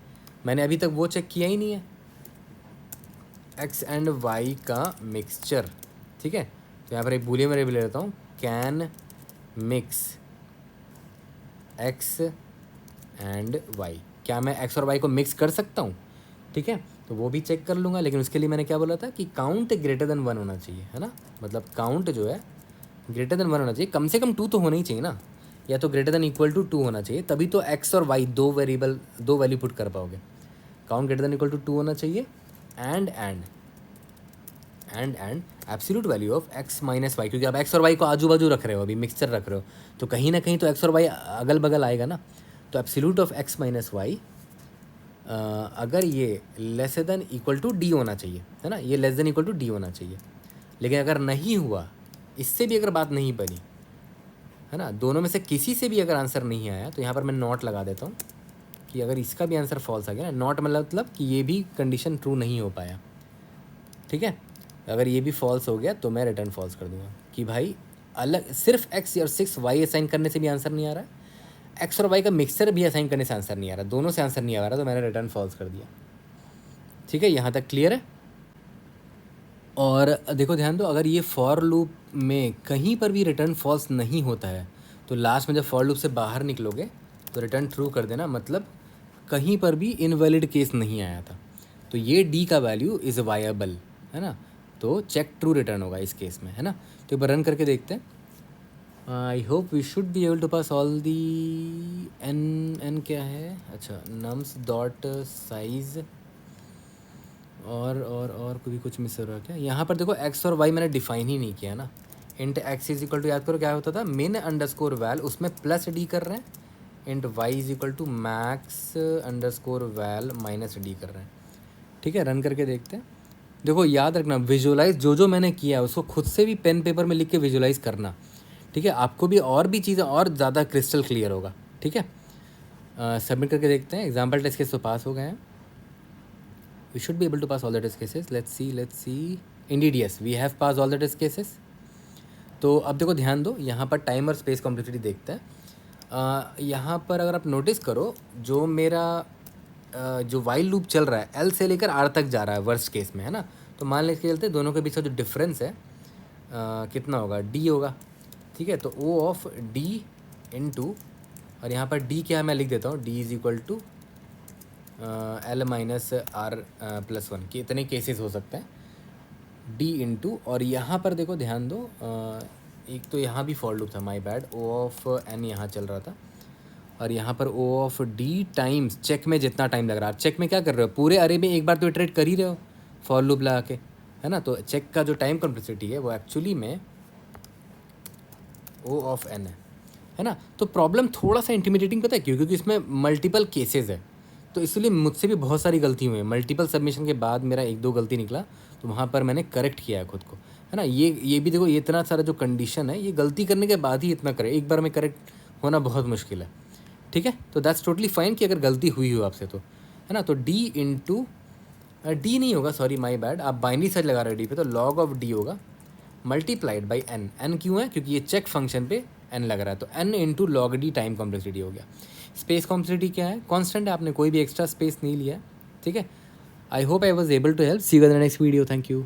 मैंने अभी तक वो चेक किया ही नहीं है, एक्स एंड वाई का मिक्सचर, ठीक है। तो यहाँ पर एक बूलियन वेरिएबल ले लेता हूँ, can mix x and y, क्या मैं एक्स और वाई को मिक्स कर सकता हूँ, ठीक है। तो वो भी चेक कर लूँगा, लेकिन उसके लिए मैंने क्या बोला था कि काउंट ग्रेटर देन 1 होना चाहिए, है ना। मतलब काउंट जो है ग्रेटर देन 1 होना चाहिए, कम से कम 2 तो होना ही चाहिए ना, या तो ग्रेटर देन इक्वल टू 2 होना चाहिए, तभी तो एक्स और वाई दो वैल्यू पुट कर पाओगे। Count greater than equal to 2 होना चाहिए, and absolute value of x minus y, क्योंकि आप एक्स और वाई को आजू बाजू रख रहे हो, अभी मिक्सचर रख रहे हो, तो कहीं ना कहीं तो एक्स और वाई अगल बगल आएगा ना। तो absolute of x minus y अगर ये less than equal to d होना चाहिए, है ना, ये less than equal to d होना चाहिए। लेकिन अगर नहीं हुआ, इससे भी अगर बात नहीं बनी, है ना, दोनों में से किसी से भी अगर आंसर नहीं आया तो यहाँ पर मैं नॉट लगा देता हूँ कि अगर इसका भी आंसर फॉल्स आ गया ना, नॉट मतलब कि ये भी कंडीशन ट्रू नहीं हो पाया, ठीक है। अगर ये भी फॉल्स हो गया तो मैं रिटर्न फॉल्स कर दूंगा कि भाई अलग सिर्फ एक्स और 6 वाई असाइन करने से भी आंसर नहीं आ रहा है, एक्स और वाई का मिक्सचर भी असाइन करने से आंसर नहीं आ रहा, दोनों से आंसर नहीं आ रहा, तो मैंने रिटर्न फॉल्स कर दिया, ठीक है। यहाँ तक क्लियर है। और देखो ध्यान दो, अगर ये फॉर लूप में कहीं पर भी रिटर्न फॉल्स नहीं होता है तो लास्ट में जब फॉर लूप से बाहर निकलोगे तो रिटर्न ट्रू कर देना, मतलब कहीं पर भी इनवैलिड केस नहीं आया था, तो ये डी का वैल्यू इज़ वायबल, है ना। तो चेक ट्रू रिटर्न होगा इस केस में, है ना। तो एक बार रन करके देखते हैं। I hope we should be able to pass all the n क्या है, अच्छा नम्स डॉट साइज, और कोई भी कुछ मिस हो रहा है क्या यहाँ पर। देखो एक्स और वाई मैंने डिफाइन ही नहीं किया ना, int x is equal to, याद करो क्या होता था, मिन अंडरस्कोर वैल, उसमें प्लस डी कर रहे हैं, int y is equal to max underscore val minus d कर रहे हैं, ठीक है। रन करके देखते हैं। देखो याद रखना, विजुलाइज जो मैंने किया है उसको खुद से भी पेन पेपर में लिख के विजुलाइज करना, ठीक है। आपको भी और भी चीज़ें और ज़्यादा क्रिस्टल क्लियर होगा, ठीक है। सबमिट करके देखते हैं। एग्जाम्पल टेस्ट केस तो पास हो गए हैं, we should be able to pass all the test cases. Let's see, indeed yes, we have passed all the test cases. तो अब देखो ध्यान दो, यहाँ पर टाइम और स्पेस कॉम्प्लेक्सिटी देखते हैं। यहाँ पर अगर आप नोटिस करो, जो मेरा जो वाइल लूप चल रहा है एल से लेकर आर तक जा रहा है वर्स्ट केस में, है ना। तो मान लेके चलते दोनों के बीच का जो डिफरेंस है कितना होगा, डी होगा, ठीक है। तो ओ ऑफ डी इन टू, और यहाँ पर डी क्या है मैं लिख देता हूँ, d is equal to l minus r plus 1 के इतने केसेस हो सकते हैं, डी इंटू, और यहाँ पर देखो ध्यान दो एक तो यहाँ भी फॉर लूप था, my bad, O of n यहाँ चल रहा था, और यहाँ पर O of d times check में जितना टाइम लग रहा है। चेक में क्या कर रहे हो, पूरे अरे में एक बार तो इटरेट कर ही रहे हो फॉर लूप लगा के, है ना। तो चेक का जो टाइम कॉम्प्लेक्सिटी है वो एक्चुअली में ओ ऑफ एन है ना। तो प्रॉब्लम थोड़ा सा इंटिमिडेटिंग पता है क्यों, क्योंकि इसमें मल्टीपल केसेस है, तो इसलिए मुझसे भी बहुत सारी गलती हुई है। मल्टीपल सबमिशन के बाद मेरा 1-2 गलती निकला, तो वहाँ पर मैंने करेक्ट किया है खुद को, है ना। ये भी देखो, ये इतना सारा जो कंडीशन है ये गलती करने के बाद ही इतना करे, एक बार में करेक्ट होना बहुत मुश्किल है, ठीक है। तो दैट्स टोटली फाइन कि अगर गलती हुई हो आपसे तो, है ना। तो डी इंटू डी नहीं होगा, सॉरी माई बैड, आप बाइनरी सर्च लगा रहे हो डी पे, तो लॉग ऑफ डी होगा मल्टीप्लाइड बाई एन। एन क्यों है, क्योंकि ये चेक फंक्शन पे एन लग रहा है, तो n into log d time complexity हो गया। स्पेस कॉम्प्लेक्सिटी क्या है, कांस्टेंट है, आपने कोई भी एक्स्ट्रा स्पेस नहीं लिया है, ठीक है। I hope I was able to help. See you in the next video, thank you.